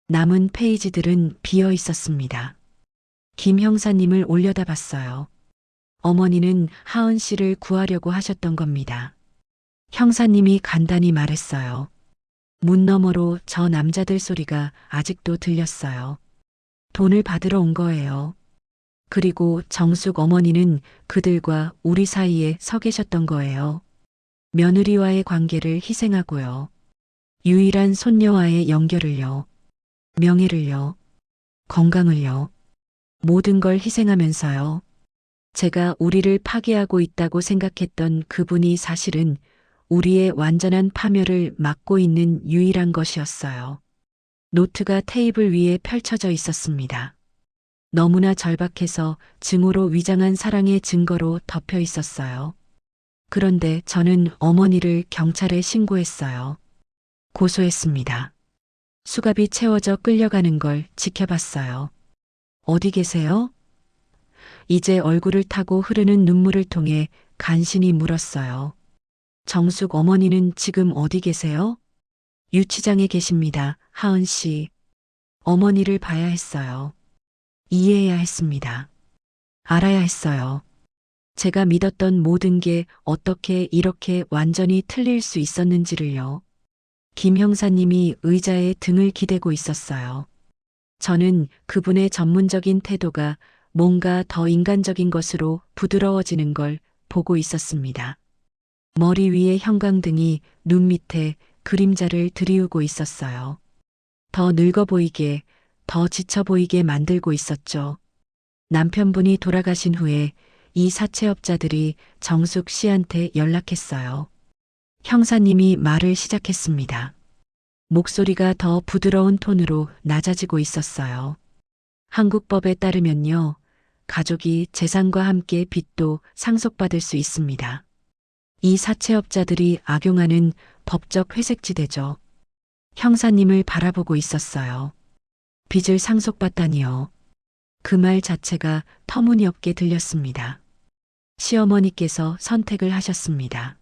남은 페이지들은 비어 있었습니다. 김 형사님을 올려다봤어요. 어머니는 하은 씨를 구하려고 하셨던 겁니다. 형사님이 간단히 말했어요. 문 너머로 저 남자들 소리가 아직도 들렸어요. 돈을 받으러 온 거예요. 그리고 정숙 어머니는 그들과 우리 사이에 서 계셨던 거예요. 며느리와의 관계를 희생하고요. 유일한 손녀와의 연결을요. 명예를요. 건강을요. 모든 걸 희생하면서요. 제가 우리를 파괴하고 있다고 생각했던 그분이 사실은 우리의 완전한 파멸을 막고 있는 유일한 것이었어요. 노트가 테이블 위에 펼쳐져 있었습니다. 너무나 절박해서 증오로 위장한 사랑의 증거로 덮여 있었어요. 그런데 저는 어머니를 경찰에 신고했어요. 고소했습니다. 수갑이 채워져 끌려가는 걸 지켜봤어요. 어디 계세요? 이제 얼굴을 타고 흐르는 눈물을 통해 간신히 물었어요. 정숙 어머니는 지금 어디 계세요? 유치장에 계십니다. 하은 씨. 어머니를 봐야 했어요. 이해해야 했습니다. 알아야 했어요. 제가 믿었던 모든 게 어떻게 이렇게 완전히 틀릴 수 있었는지를요. 김 형사님이 의자에 등을 기대고 있었어요. 저는 그분의 전문적인 태도가 뭔가 더 인간적인 것으로 부드러워지는 걸 보고 있었습니다. 머리 위에 형광등이 눈 밑에 그림자를 드리우고 있었어요. 더 늙어 보이게, 더 지쳐 보이게 만들고 있었죠. 남편분이 돌아가신 후에 이 사채업자들이 정숙 씨한테 연락했어요. 형사님이 말을 시작했습니다. 목소리가 더 부드러운 톤으로 낮아지고 있었어요. 한국법에 따르면요, 가족이 재산과 함께 빚도 상속받을 수 있습니다. 이 사채업자들이 악용하는 법적 회색지대죠. 형사님을 바라보고 있었어요. 빚을 상속받다니요. 그 말 자체가 터무니없게 들렸습니다. 시어머니께서 선택을 하셨습니다.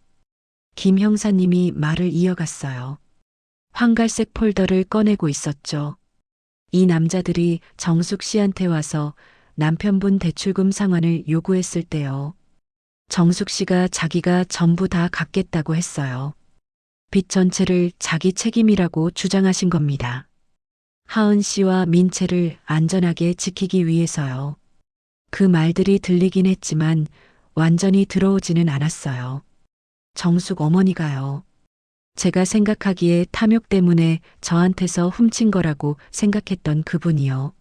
김 형사님이 말을 이어갔어요. 황갈색 폴더를 꺼내고 있었죠. 이 남자들이 정숙 씨한테 와서 남편분 대출금 상환을 요구했을 때요. 정숙 씨가 자기가 전부 다 갚겠다고 했어요. 빚 전체를 자기 책임이라고 주장하신 겁니다. 하은 씨와 민채를 안전하게 지키기 위해서요. 그 말들이 들리긴 했지만 완전히 들어오지는 않았어요. 정숙 어머니가요. 제가 생각하기에 탐욕 때문에 저한테서 훔친 거라고 생각했던 그분이요.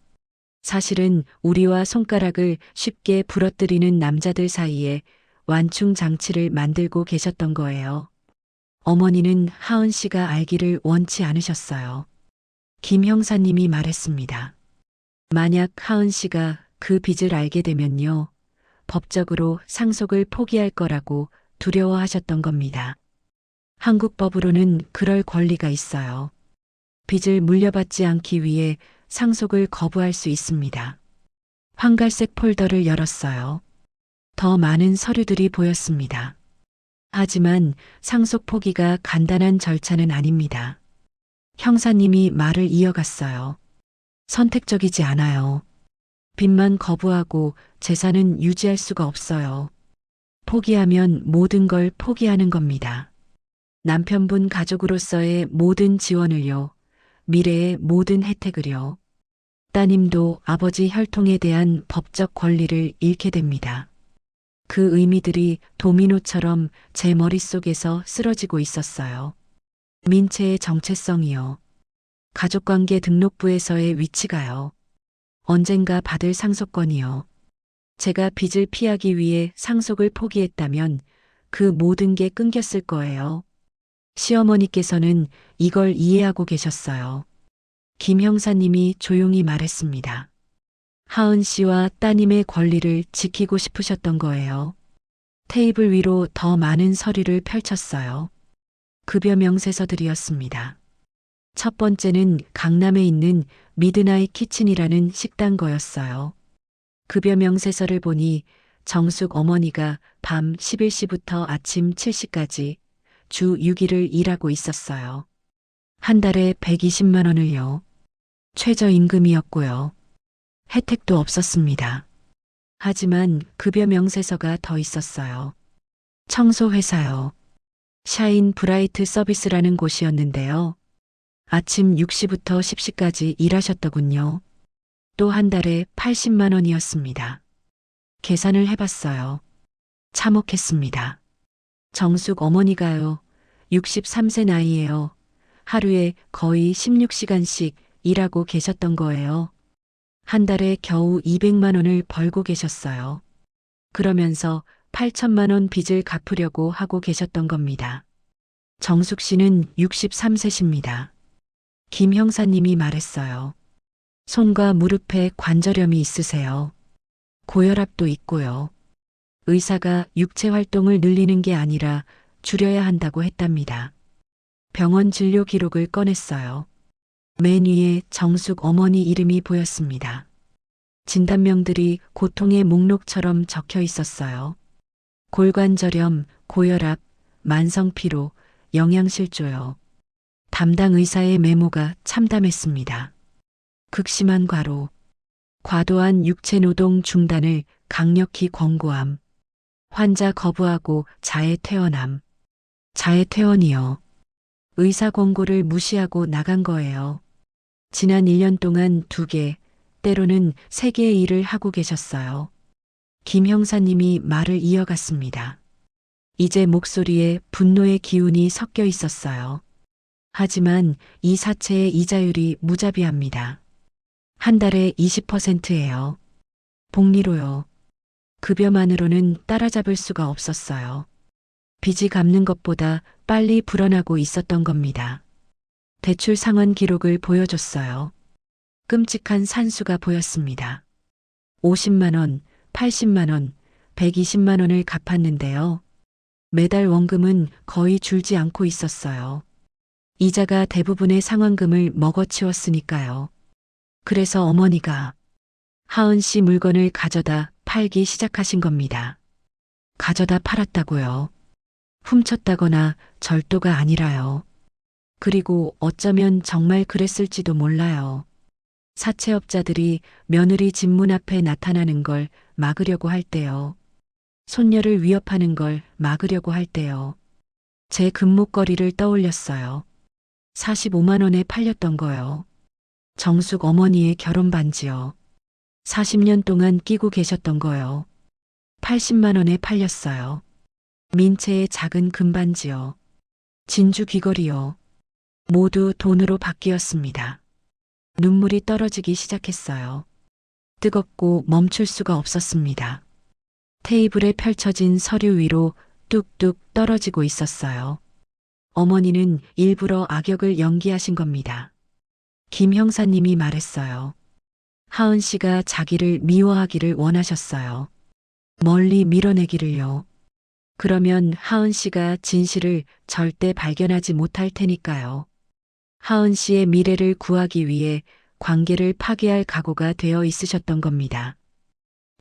사실은 우리와 손가락을 쉽게 부러뜨리는 남자들 사이에 완충 장치를 만들고 계셨던 거예요. 어머니는 하은 씨가 알기를 원치 않으셨어요. 김 형사님이 말했습니다. 만약 하은 씨가 그 빚을 알게 되면요, 법적으로 상속을 포기할 거라고 두려워하셨던 겁니다. 한국법으로는 그럴 권리가 있어요. 빚을 물려받지 않기 위해 상속을 거부할 수 있습니다. 황갈색 폴더를 열었어요. 더 많은 서류들이 보였습니다. 하지만 상속 포기가 간단한 절차는 아닙니다. 형사님이 말을 이어갔어요. 선택적이지 않아요. 빚만 거부하고 재산은 유지할 수가 없어요. 포기하면 모든 걸 포기하는 겁니다. 남편분 가족으로서의 모든 지원을요. 미래의 모든 혜택을요. 따님도 아버지 혈통에 대한 법적 권리를 잃게 됩니다. 그 의미들이 도미노처럼 제 머릿속에서 쓰러지고 있었어요. 민채의 정체성이요. 가족관계 등록부에서의 위치가요. 언젠가 받을 상속권이요. 제가 빚을 피하기 위해 상속을 포기했다면 그 모든 게 끊겼을 거예요. 시어머니께서는 이걸 이해하고 계셨어요. 김 형사님이 조용히 말했습니다. 하은 씨와 따님의 권리를 지키고 싶으셨던 거예요. 테이블 위로 더 많은 서류를 펼쳤어요. 급여 명세서들이었습니다. 첫 번째는 강남에 있는 미드나잇 키친이라는 식당 거였어요. 급여 명세서를 보니 정숙 어머니가 밤 11시부터 아침 7시까지 주 6일을 일하고 있었어요. 한 달에 120만 원을요. 최저임금이었고요. 혜택도 없었습니다. 하지만 급여 명세서가 더 있었어요. 청소회사요. 샤인 브라이트 서비스라는 곳이었는데요. 아침 6시부터 10시까지 일하셨더군요. 또 한 달에 80만 원이었습니다. 계산을 해봤어요. 참혹했습니다. 정숙 어머니가요. 63세 나이에요. 하루에 거의 16시간씩 일하고 계셨던 거예요. 한 달에 겨우 200만 원을 벌고 계셨어요. 그러면서 8천만 원 빚을 갚으려고 하고 계셨던 겁니다. 정숙 씨는 63세십니다. 김 형사님이 말했어요. 손과 무릎에 관절염이 있으세요. 고혈압도 있고요. 의사가 육체 활동을 늘리는 게 아니라 줄여야 한다고 했답니다. 병원 진료 기록을 꺼냈어요. 맨 위에 정숙 어머니 이름이 보였습니다. 진단명들이 고통의 목록처럼 적혀 있었어요. 골관절염, 고혈압, 만성피로, 영양실조요. 담당 의사의 메모가 참담했습니다. 극심한 과로, 과도한 육체노동 중단을 강력히 권고함. 환자 거부하고 자해 퇴원함. 자해 퇴원이요. 의사 권고를 무시하고 나간 거예요. 지난 1년 동안 2개, 때로는 3개의 일을 하고 계셨어요. 김 형사님이 말을 이어갔습니다. 이제 목소리에 분노의 기운이 섞여 있었어요. 하지만 이 사체의 이자율이 무자비합니다. 한 달에 20%예요. 복리로요. 급여만으로는 따라잡을 수가 없었어요. 빚이 갚는 것보다 빨리 불어나고 있었던 겁니다. 대출 상환 기록을 보여줬어요. 끔찍한 산수가 보였습니다. 50만 원, 80만 원, 120만 원을 갚았는데요. 매달 원금은 거의 줄지 않고 있었어요. 이자가 대부분의 상환금을 먹어치웠으니까요. 그래서 어머니가 하은 씨 물건을 가져다 팔기 시작하신 겁니다. 가져다 팔았다고요. 훔쳤다거나 절도가 아니라요. 그리고 어쩌면 정말 그랬을지도 몰라요. 사채업자들이 며느리 집 문 앞에 나타나는 걸 막으려고 할 때요. 손녀를 위협하는 걸 막으려고 할 때요. 제 금목걸이를 떠올렸어요. 45만 원에 팔렸던 거요. 정숙 어머니의 결혼 반지요. 40년 동안 끼고 계셨던 거요. 80만 원에 팔렸어요. 민채의 작은 금반지요. 진주 귀걸이요. 모두 돈으로 바뀌었습니다. 눈물이 떨어지기 시작했어요. 뜨겁고 멈출 수가 없었습니다. 테이블에 펼쳐진 서류 위로 뚝뚝 떨어지고 있었어요. 어머니는 일부러 악역을 연기하신 겁니다. 김 형사님이 말했어요. 하은 씨가 자기를 미워하기를 원하셨어요. 멀리 밀어내기를요. 그러면 하은 씨가 진실을 절대 발견하지 못할 테니까요. 하은 씨의 미래를 구하기 위해 관계를 파괴할 각오가 되어 있으셨던 겁니다.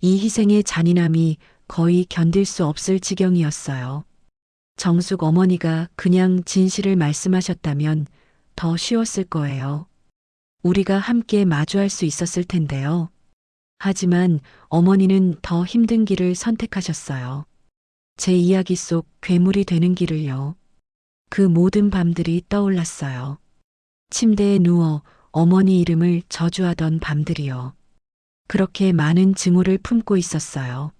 이 희생의 잔인함이 거의 견딜 수 없을 지경이었어요. 정숙 어머니가 그냥 진실을 말씀하셨다면 더 쉬웠을 거예요. 우리가 함께 마주할 수 있었을 텐데요. 하지만 어머니는 더 힘든 길을 선택하셨어요. 제 이야기 속 괴물이 되는 길을요. 그 모든 밤들이 떠올랐어요. 침대에 누워 어머니 이름을 저주하던 밤들이요. 그렇게 많은 증오를 품고 있었어요.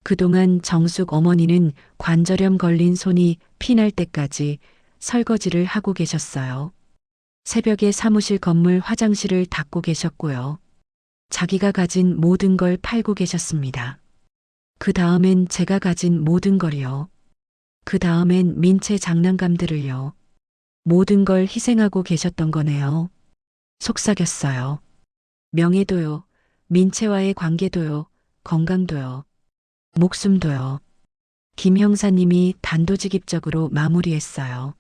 그동안 정숙 어머니는 관절염 걸린 손이 피날 때까지 설거지를 하고 계셨어요. 새벽에 사무실 건물 화장실을 닦고 계셨고요. 자기가 가진 모든 걸 팔고 계셨습니다. 그 다음엔 제가 가진 모든 걸요. 그 다음엔 민채 장난감들을요. 모든 걸 희생하고 계셨던 거네요. 속삭였어요. 명예도요. 민채와의 관계도요. 건강도요. 목숨도요. 김 형사님이 단도직입적으로 마무리했어요.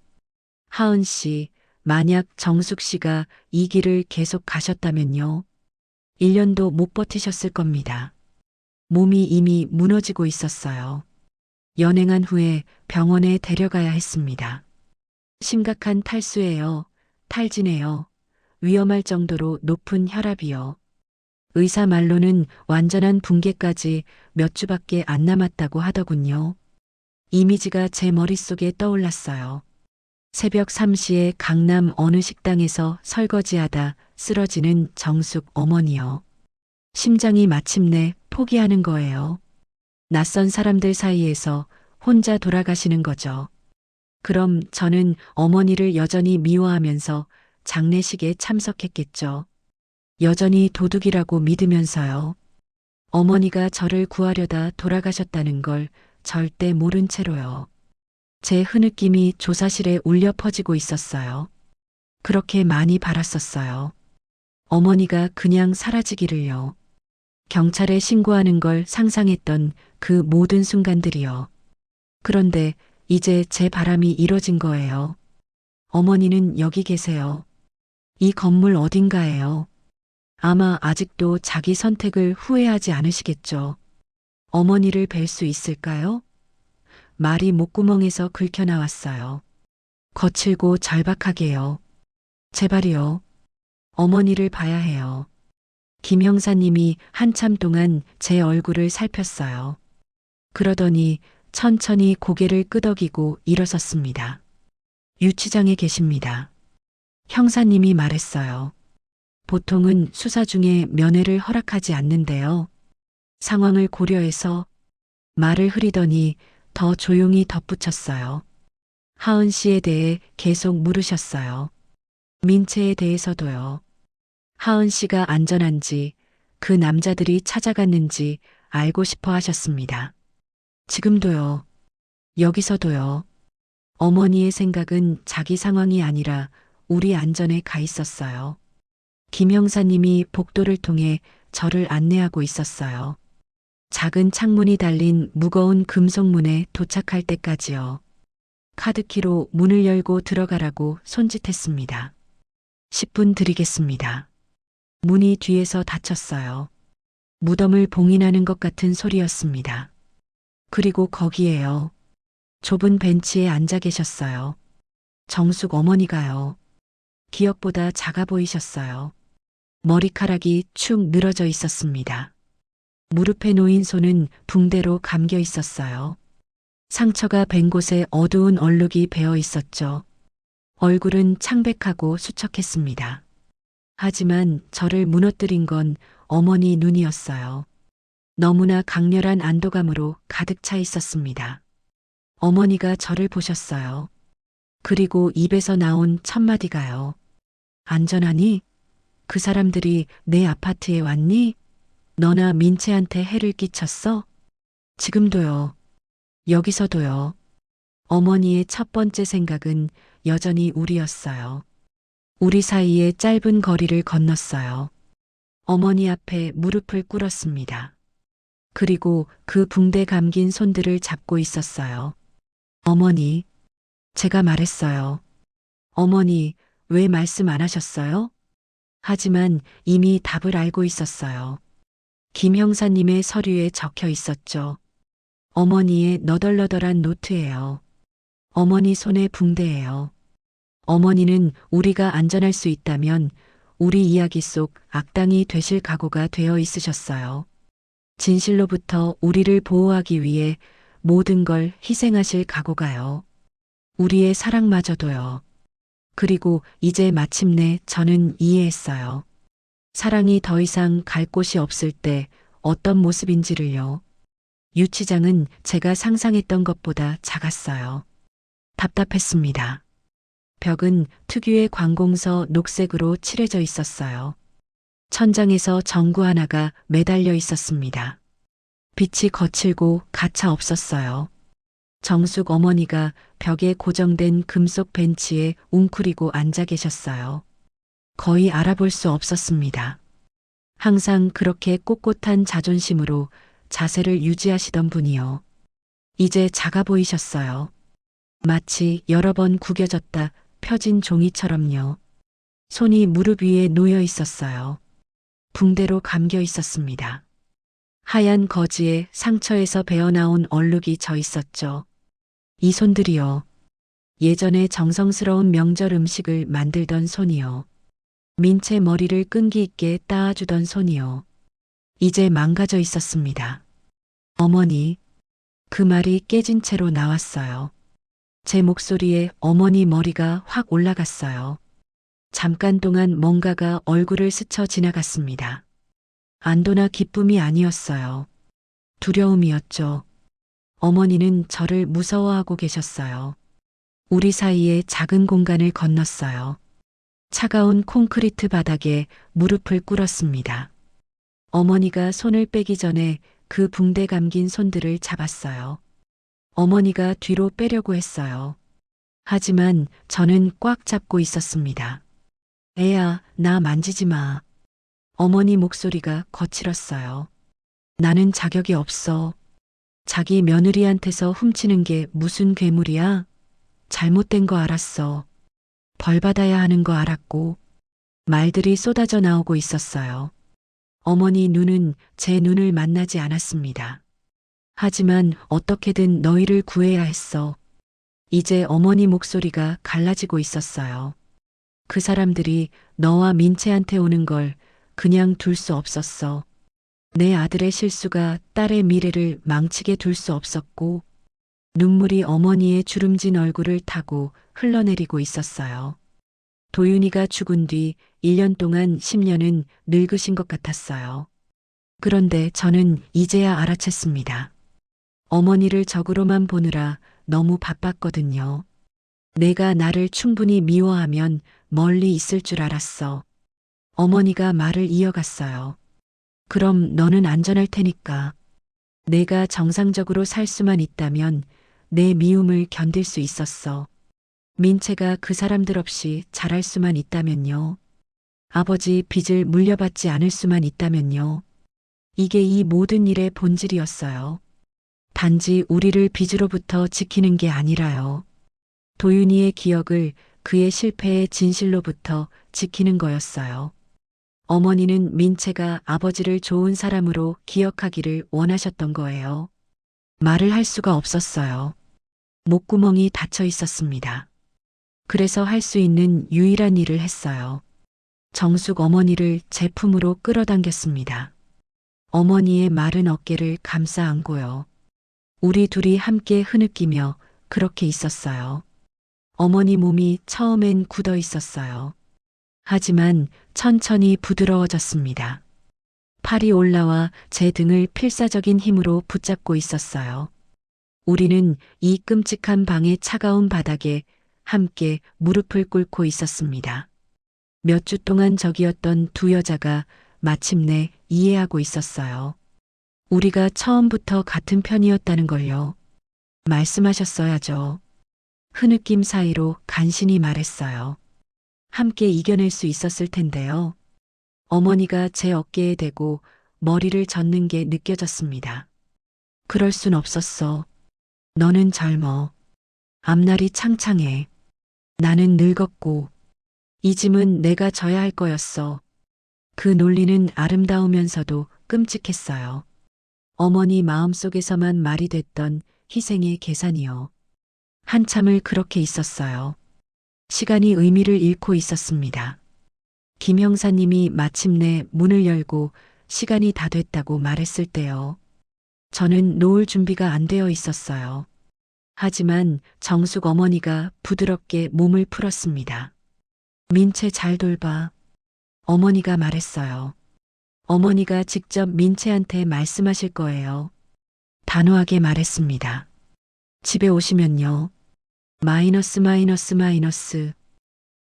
하은 씨, 만약 정숙 씨가 이 길을 계속 가셨다면요. 1년도 못 버티셨을 겁니다. 몸이 이미 무너지고 있었어요. 연행한 후에 병원에 데려가야 했습니다. 심각한 탈수예요. 탈진해요. 위험할 정도로 높은 혈압이요. 의사 말로는 완전한 붕괴까지 몇 주밖에 안 남았다고 하더군요. 이미지가 제 머릿속에 떠올랐어요. 새벽 3시에 강남 어느 식당에서 설거지하다 쓰러지는 정숙 어머니요. 심장이 마침내 포기하는 거예요. 낯선 사람들 사이에서 혼자 돌아가시는 거죠. 그럼 저는 어머니를 여전히 미워하면서 장례식에 참석했겠죠. 여전히 도둑이라고 믿으면서요. 어머니가 저를 구하려다 돌아가셨다는 걸 절대 모른 채로요. 제 흐느낌이 조사실에 울려 퍼지고 있었어요. 그렇게 많이 바랐었어요. 어머니가 그냥 사라지기를요. 경찰에 신고하는 걸 상상했던 그 모든 순간들이요. 그런데 이제 제 바람이 이뤄진 거예요. 어머니는 여기 계세요. 이 건물 어딘가에요. 아마 아직도 자기 선택을 후회하지 않으시겠죠. 어머니를 뵐 수 있을까요? 말이 목구멍에서 긁혀나왔어요. 거칠고 절박하게요. 제발이요. 어머니를 봐야 해요. 김 형사님이 한참 동안 제 얼굴을 살폈어요. 그러더니 천천히 고개를 끄덕이고 일어섰습니다. 유치장에 계십니다. 형사님이 말했어요. 보통은 수사 중에 면회를 허락하지 않는데요. 상황을 고려해서 말을 흐리더니 더 조용히 덧붙였어요. 하은 씨에 대해 계속 물으셨어요. 민채에 대해서도요. 하은 씨가 안전한지 그 남자들이 찾아갔는지 알고 싶어 하셨습니다. 지금도요. 여기서도요. 어머니의 생각은 자기 상황이 아니라 우리 안전에 가 있었어요. 김 형사님이 복도를 통해 저를 안내하고 있었어요. 작은 창문이 달린 무거운 금속문에 도착할 때까지요. 카드키로 문을 열고 들어가라고 손짓했습니다. 10분 드리겠습니다. 문이 뒤에서 닫혔어요. 무덤을 봉인하는 것 같은 소리였습니다. 그리고 거기에요. 좁은 벤치에 앉아 계셨어요. 정숙 어머니가요. 기억보다 작아 보이셨어요. 머리카락이 축 늘어져 있었습니다. 무릎에 놓인 손은 붕대로 감겨 있었어요. 상처가 밴 곳에 어두운 얼룩이 배어 있었죠. 얼굴은 창백하고 수척했습니다. 하지만 저를 무너뜨린 건 어머니 눈이었어요. 너무나 강렬한 안도감으로 가득 차 있었습니다. 어머니가 저를 보셨어요. 그리고 입에서 나온 첫 마디가요. 안전하니? 그 사람들이 내 아파트에 왔니? 너나 민채한테 해를 끼쳤어? 지금도요. 여기서도요. 어머니의 첫 번째 생각은 여전히 우리였어요. 우리 사이에 짧은 거리를 건넜어요. 어머니 앞에 무릎을 꿇었습니다. 그리고 그 붕대 감긴 손들을 잡고 있었어요. 어머니, 제가 말했어요. 어머니, 왜 말씀 안 하셨어요? 하지만 이미 답을 알고 있었어요. 김 형사님의 서류에 적혀 있었죠. 어머니의 너덜너덜한 노트예요. 어머니 손에 붕대예요. 어머니는 우리가 안전할 수 있다면 우리 이야기 속 악당이 되실 각오가 되어 있으셨어요. 진실로부터 우리를 보호하기 위해 모든 걸 희생하실 각오가요. 우리의 사랑마저도요. 그리고 이제 마침내 저는 이해했어요. 사랑이 더 이상 갈 곳이 없을 때 어떤 모습인지를요. 유치장은 제가 상상했던 것보다 작았어요. 답답했습니다. 벽은 특유의 관공서 녹색으로 칠해져 있었어요. 천장에서 전구 하나가 매달려 있었습니다. 빛이 거칠고 가차 없었어요. 정숙 어머니가 벽에 고정된 금속 벤치에 웅크리고 앉아 계셨어요. 거의 알아볼 수 없었습니다. 항상 그렇게 꼿꼿한 자존심으로 자세를 유지하시던 분이요. 이제 작아 보이셨어요. 마치 여러 번 구겨졌다 펴진 종이처럼요. 손이 무릎 위에 놓여 있었어요. 붕대로 감겨 있었습니다. 하얀 거지에 상처에서 배어나온 얼룩이 져 있었죠. 이 손들이요. 예전에 정성스러운 명절 음식을 만들던 손이요. 민채 머리를 끈기 있게 따아주던 손이요. 이제 망가져 있었습니다. 어머니, 그 말이 깨진 채로 나왔어요. 제 목소리에 어머니 머리가 확 올라갔어요. 잠깐 동안 뭔가가 얼굴을 스쳐 지나갔습니다. 안도나 기쁨이 아니었어요. 두려움이었죠. 어머니는 저를 무서워하고 계셨어요. 우리 사이에 작은 공간을 건넜어요. 차가운 콘크리트 바닥에 무릎을 꿇었습니다. 어머니가 손을 빼기 전에 그 붕대 감긴 손들을 잡았어요. 어머니가 뒤로 빼려고 했어요. 하지만 저는 꽉 잡고 있었습니다. 애야, 나 만지지 마. 어머니 목소리가 거칠었어요. 나는 자격이 없어. 자기 며느리한테서 훔치는 게 무슨 괴물이야? 잘못된 거 알았어. 벌 받아야 하는 거 알았고. 말들이 쏟아져 나오고 있었어요. 어머니 눈은 제 눈을 만나지 않았습니다. 하지만 어떻게든 너희를 구해야 했어. 이제 어머니 목소리가 갈라지고 있었어요. 그 사람들이 너와 민채한테 오는 걸 그냥 둘 수 없었어. 내 아들의 실수가 딸의 미래를 망치게 둘 수 없었고, 눈물이 어머니의 주름진 얼굴을 타고 흘러내리고 있었어요. 도윤이가 죽은 뒤 1년 동안 10년은 늙으신 것 같았어요. 그런데 저는 이제야 알아챘습니다. 어머니를 적으로만 보느라 너무 바빴거든요. 내가 나를 충분히 미워하면 멀리 있을 줄 알았어. 어머니가 말을 이어갔어요. 그럼 너는 안전할 테니까. 내가 정상적으로 살 수만 있다면 내 미움을 견딜 수 있었어. 민채가 그 사람들 없이 잘할 수만 있다면요. 아버지 빚을 물려받지 않을 수만 있다면요. 이게 이 모든 일의 본질이었어요. 단지 우리를 빚으로부터 지키는 게 아니라요. 도윤이의 기억을 그의 실패의 진실로부터 지키는 거였어요. 어머니는 민채가 아버지를 좋은 사람으로 기억하기를 원하셨던 거예요. 말을 할 수가 없었어요. 목구멍이 닫혀 있었습니다. 그래서 할 수 있는 유일한 일을 했어요. 정숙 어머니를 제 품으로 끌어당겼습니다. 어머니의 마른 어깨를 감싸 안고요. 우리 둘이 함께 흐느끼며 그렇게 있었어요. 어머니 몸이 처음엔 굳어 있었어요. 하지만 천천히 부드러워졌습니다. 팔이 올라와 제 등을 필사적인 힘으로 붙잡고 있었어요. 우리는 이 끔찍한 방의 차가운 바닥에 함께 무릎을 꿇고 있었습니다. 몇 주 동안 적이었던 두 여자가 마침내 이해하고 있었어요. 우리가 처음부터 같은 편이었다는 걸요. 말씀하셨어야죠. 흐느낌 사이로 간신히 말했어요. 함께 이겨낼 수 있었을 텐데요. 어머니가 제 어깨에 대고 머리를 젓는 게 느껴졌습니다. 그럴 순 없었어. 너는 젊어. 앞날이 창창해. 나는 늙었고. 이 짐은 내가 져야 할 거였어. 그 논리는 아름다우면서도 끔찍했어요. 어머니 마음속에서만 말이 됐던 희생의 계산이요. 한참을 그렇게 있었어요. 시간이 의미를 잃고 있었습니다. 김 형사님이 마침내 문을 열고 시간이 다 됐다고 말했을 때요. 저는 놓을 준비가 안 되어 있었어요. 하지만 정숙 어머니가 부드럽게 몸을 풀었습니다. 민채 잘 돌봐. 어머니가 말했어요. 어머니가 직접 민채한테 말씀하실 거예요. 단호하게 말했습니다. 집에 오시면요. 마이너스.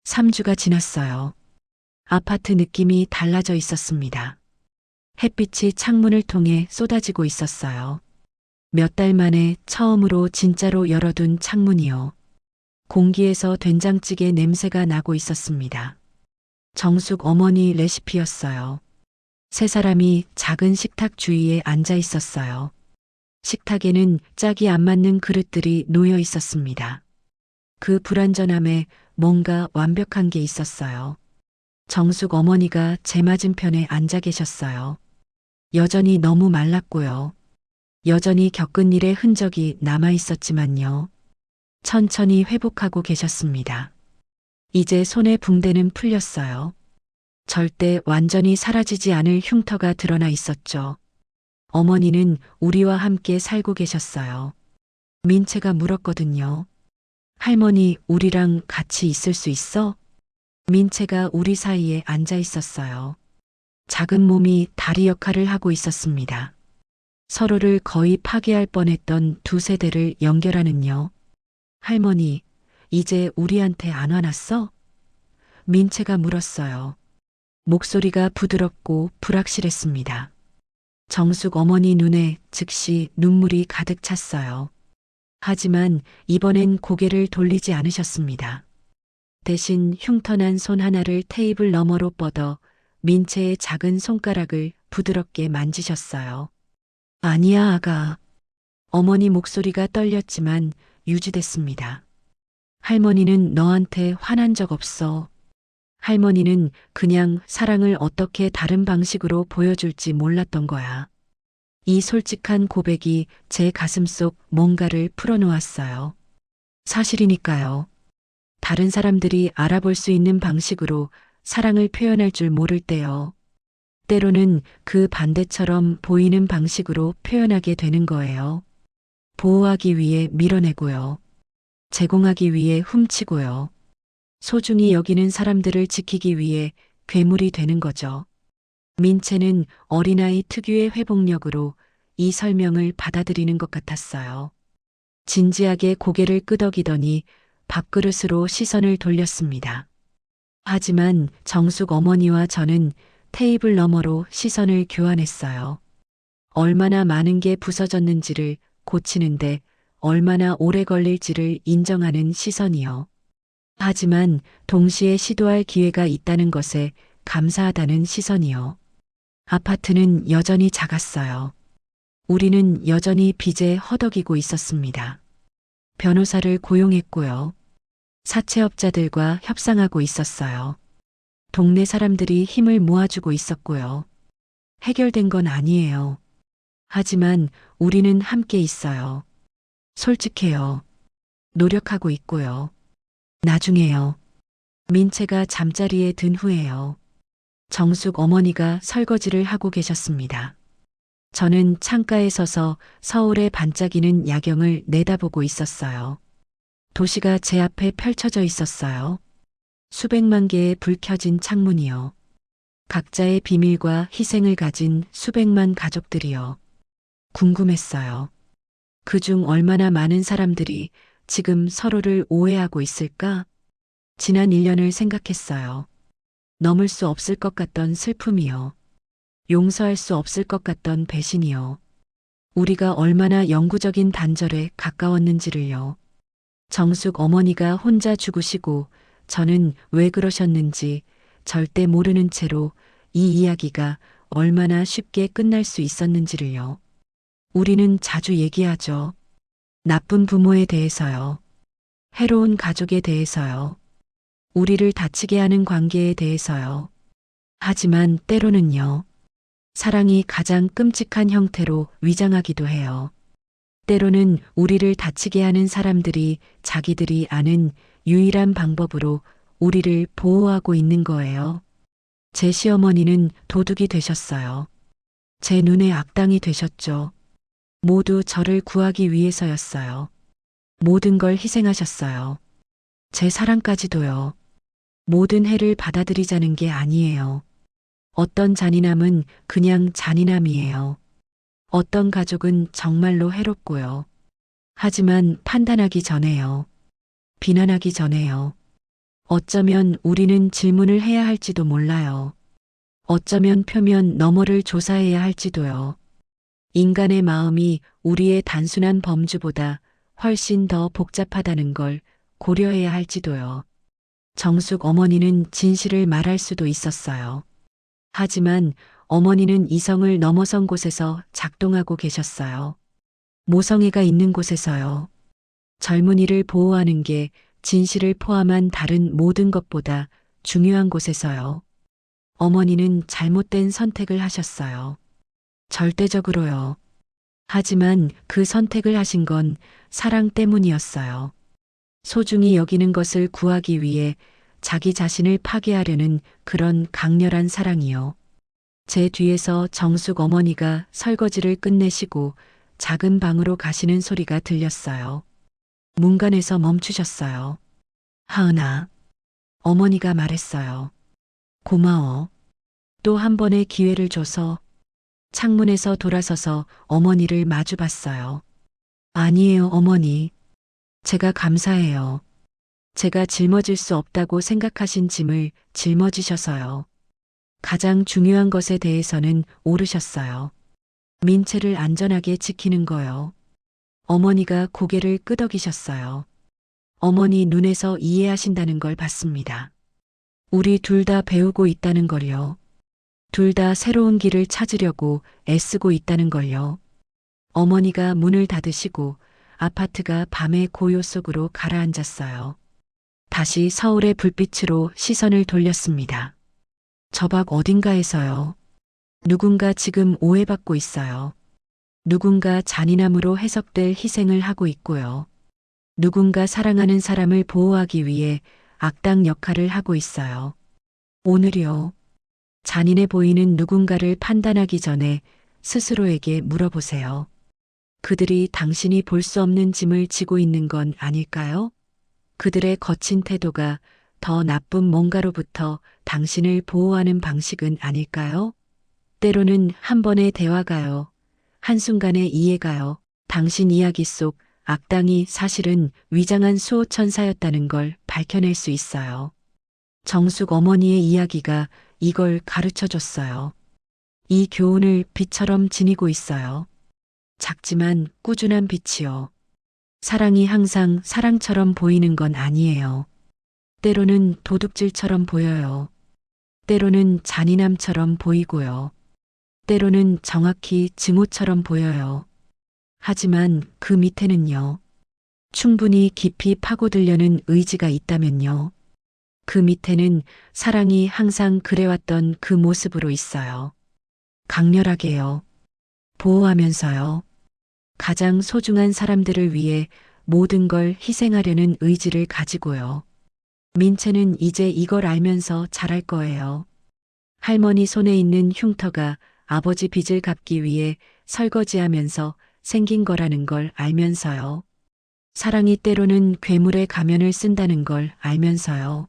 3주가 지났어요. 아파트 느낌이 달라져 있었습니다. 햇빛이 창문을 통해 쏟아지고 있었어요. 몇 달 만에 처음으로 진짜로 열어둔 창문이요. 공기에서 된장찌개 냄새가 나고 있었습니다. 정숙 어머니 레시피였어요. 세 사람이 작은 식탁 주위에 앉아 있었어요. 식탁에는 짝이 안 맞는 그릇들이 놓여 있었습니다. 그 불완전함에 뭔가 완벽한 게 있었어요. 정숙 어머니가 제 맞은편에 앉아 계셨어요. 여전히 너무 말랐고요. 여전히 겪은 일의 흔적이 남아 있었지만요. 천천히 회복하고 계셨습니다. 이제 손의 붕대는 풀렸어요. 절대 완전히 사라지지 않을 흉터가 드러나 있었죠. 어머니는 우리와 함께 살고 계셨어요. 민채가 물었거든요. 할머니, 우리랑 같이 있을 수 있어? 민채가 우리 사이에 앉아 있었어요. 작은 몸이 다리 역할을 하고 있었습니다. 서로를 거의 파괴할 뻔했던 두 세대를 연결하는요. 할머니, 이제 우리한테 안 화났어? 민채가 물었어요. 목소리가 부드럽고 불확실했습니다. 정숙 어머니 눈에 즉시 눈물이 가득 찼어요. 하지만 이번엔 고개를 돌리지 않으셨습니다. 대신 흉터난 손 하나를 테이블 너머로 뻗어 민채의 작은 손가락을 부드럽게 만지셨어요. 아니야, 아가. 어머니 목소리가 떨렸지만 유지됐습니다. 할머니는 너한테 화난 적 없어. 할머니는 그냥 사랑을 어떻게 다른 방식으로 보여줄지 몰랐던 거야. 이 솔직한 고백이 제 가슴속 뭔가를 풀어놓았어요. 사실이니까요. 다른 사람들이 알아볼 수 있는 방식으로 사랑을 표현할 줄 모를 때요. 때로는 그 반대처럼 보이는 방식으로 표현하게 되는 거예요. 보호하기 위해 밀어내고요. 제공하기 위해 훔치고요. 소중히 여기는 사람들을 지키기 위해 괴물이 되는 거죠. 민채는 어린아이 특유의 회복력으로 이 설명을 받아들이는 것 같았어요. 진지하게 고개를 끄덕이더니 밥그릇으로 시선을 돌렸습니다. 하지만 정숙 어머니와 저는 테이블 너머로 시선을 교환했어요. 얼마나 많은 게 부서졌는지를 고치는데 얼마나 오래 걸릴지를 인정하는 시선이요. 하지만 동시에 시도할 기회가 있다는 것에 감사하다는 시선이요. 아파트는 여전히 작았어요. 우리는 여전히 빚에 허덕이고 있었습니다. 변호사를 고용했고요. 사채업자들과 협상하고 있었어요. 동네 사람들이 힘을 모아주고 있었고요. 해결된 건 아니에요. 하지만 우리는 함께 있어요. 솔직해요. 노력하고 있고요. 나중에요. 민채가 잠자리에 든 후에요. 정숙 어머니가 설거지를 하고 계셨습니다. 저는 창가에 서서 서울의 반짝이는 야경을 내다보고 있었어요. 도시가 제 앞에 펼쳐져 있었어요. 수백만 개의 불 켜진 창문이요. 각자의 비밀과 희생을 가진 수백만 가족들이요. 궁금했어요. 그중 얼마나 많은 사람들이 지금 서로를 오해하고 있을까? 지난 1년을 생각했어요. 넘을 수 없을 것 같던 슬픔이요. 용서할 수 없을 것 같던 배신이요. 우리가 얼마나 영구적인 단절에 가까웠는지를요. 정숙 어머니가 혼자 죽으시고 저는 왜 그러셨는지 절대 모르는 채로 이 이야기가 얼마나 쉽게 끝날 수 있었는지를요. 우리는 자주 얘기하죠. 나쁜 부모에 대해서요. 해로운 가족에 대해서요. 우리를 다치게 하는 관계에 대해서요. 하지만 때로는요. 사랑이 가장 끔찍한 형태로 위장하기도 해요. 때로는 우리를 다치게 하는 사람들이 자기들이 아는 유일한 방법으로 우리를 보호하고 있는 거예요. 제 시어머니는 도둑이 되셨어요. 제 눈에 악당이 되셨죠. 모두 저를 구하기 위해서였어요. 모든 걸 희생하셨어요. 제 사랑까지도요. 모든 해를 받아들이자는 게 아니에요. 어떤 잔인함은 그냥 잔인함이에요. 어떤 가족은 정말로 해롭고요. 하지만 판단하기 전에요. 비난하기 전에요. 어쩌면 우리는 질문을 해야 할지도 몰라요. 어쩌면 표면 너머를 조사해야 할지도요. 인간의 마음이 우리의 단순한 범주보다 훨씬 더 복잡하다는 걸 고려해야 할지도요. 정숙 어머니는 진실을 말할 수도 있었어요. 하지만 어머니는 이성을 넘어선 곳에서 작동하고 계셨어요. 모성애가 있는 곳에서요. 젊은이를 보호하는 게 진실을 포함한 다른 모든 것보다 중요한 곳에서요. 어머니는 잘못된 선택을 하셨어요. 절대적으로요. 하지만 그 선택을 하신 건 사랑 때문이었어요. 소중히 여기는 것을 구하기 위해 자기 자신을 파괴하려는 그런 강렬한 사랑이요. 제 뒤에서 정숙 어머니가 설거지를 끝내시고 작은 방으로 가시는 소리가 들렸어요. 문간에서 멈추셨어요. 하은아. 어머니가 말했어요. 고마워. 또 한 번의 기회를 줘서. 창문에서 돌아서서 어머니를 마주봤어요. 아니에요, 어머니. 제가 감사해요. 제가 짊어질 수 없다고 생각하신 짐을 짊어지셔서요. 가장 중요한 것에 대해서는 오르셨어요. 민채를 안전하게 지키는 거요. 어머니가 고개를 끄덕이셨어요. 어머니 눈에서 이해하신다는 걸 봤습니다. 우리 둘 다 배우고 있다는 걸요. 둘 다 새로운 길을 찾으려고 애쓰고 있다는 걸요. 어머니가 문을 닫으시고 아파트가 밤의 고요 속으로 가라앉았어요. 다시 서울의 불빛으로 시선을 돌렸습니다. 저 밖 어딘가에서요. 누군가 지금 오해받고 있어요. 누군가 잔인함으로 해석될 희생을 하고 있고요. 누군가 사랑하는 사람을 보호하기 위해 악당 역할을 하고 있어요. 오늘이요. 잔인해 보이는 누군가를 판단하기 전에 스스로에게 물어보세요. 그들이 당신이 볼 수 없는 짐을 지고 있는 건 아닐까요? 그들의 거친 태도가 더 나쁜 뭔가로부터 당신을 보호하는 방식은 아닐까요? 때로는 한 번의 대화가요. 한순간의 이해가요. 당신 이야기 속 악당이 사실은 위장한 수호천사였다는 걸 밝혀낼 수 있어요. 정숙 어머니의 이야기가 이걸 가르쳐 줬어요. 이 교훈을 빛처럼 지니고 있어요. 작지만 꾸준한 빛이요. 사랑이 항상 사랑처럼 보이는 건 아니에요. 때로는 도둑질처럼 보여요. 때로는 잔인함처럼 보이고요. 때로는 정확히 증오처럼 보여요. 하지만 그 밑에는요. 충분히 깊이 파고들려는 의지가 있다면요. 그 밑에는 사랑이 항상 그래왔던 그 모습으로 있어요. 강렬하게요. 보호하면서요. 가장 소중한 사람들을 위해 모든 걸 희생하려는 의지를 가지고요. 민채는 이제 이걸 알면서 잘할 거예요. 할머니 손에 있는 흉터가 아버지 빚을 갚기 위해 설거지하면서 생긴 거라는 걸 알면서요. 사랑이 때로는 괴물의 가면을 쓴다는 걸 알면서요.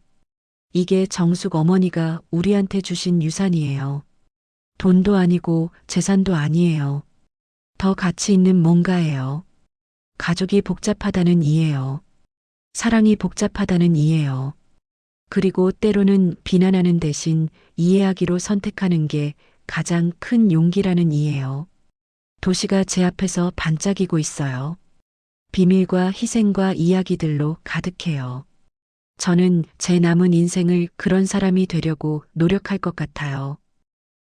이게 정숙 어머니가 우리한테 주신 유산이에요. 돈도 아니고 재산도 아니에요. 더 가치 있는 뭔가예요. 가족이 복잡하다는 이해요. 사랑이 복잡하다는 이해요. 그리고 때로는 비난하는 대신 이해하기로 선택하는 게 가장 큰 용기라는 이해요. 도시가 제 앞에서 반짝이고 있어요. 비밀과 희생과 이야기들로 가득해요. 저는 제 남은 인생을 그런 사람이 되려고 노력할 것 같아요.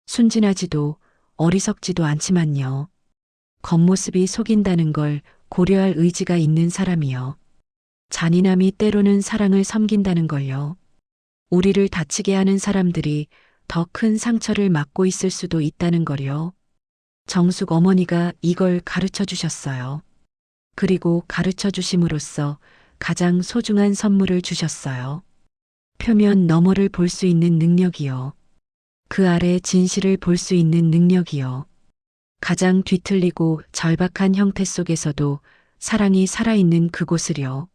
순진하지도 어리석지도 않지만요. 겉모습이 속인다는 걸 고려할 의지가 있는 사람이요. 잔인함이 때로는 사랑을 섬긴다는 걸요. 우리를 다치게 하는 사람들이 더 큰 상처를 맡고 있을 수도 있다는 걸요. 정숙 어머니가 이걸 가르쳐 주셨어요. 그리고 가르쳐 주심으로써 가장 소중한 선물을 주셨어요. 표면 너머를 볼 수 있는 능력이요. 그 아래 진실을 볼 수 있는 능력이요. 가장 뒤틀리고 절박한 형태 속에서도 사랑이 살아있는 그곳을요.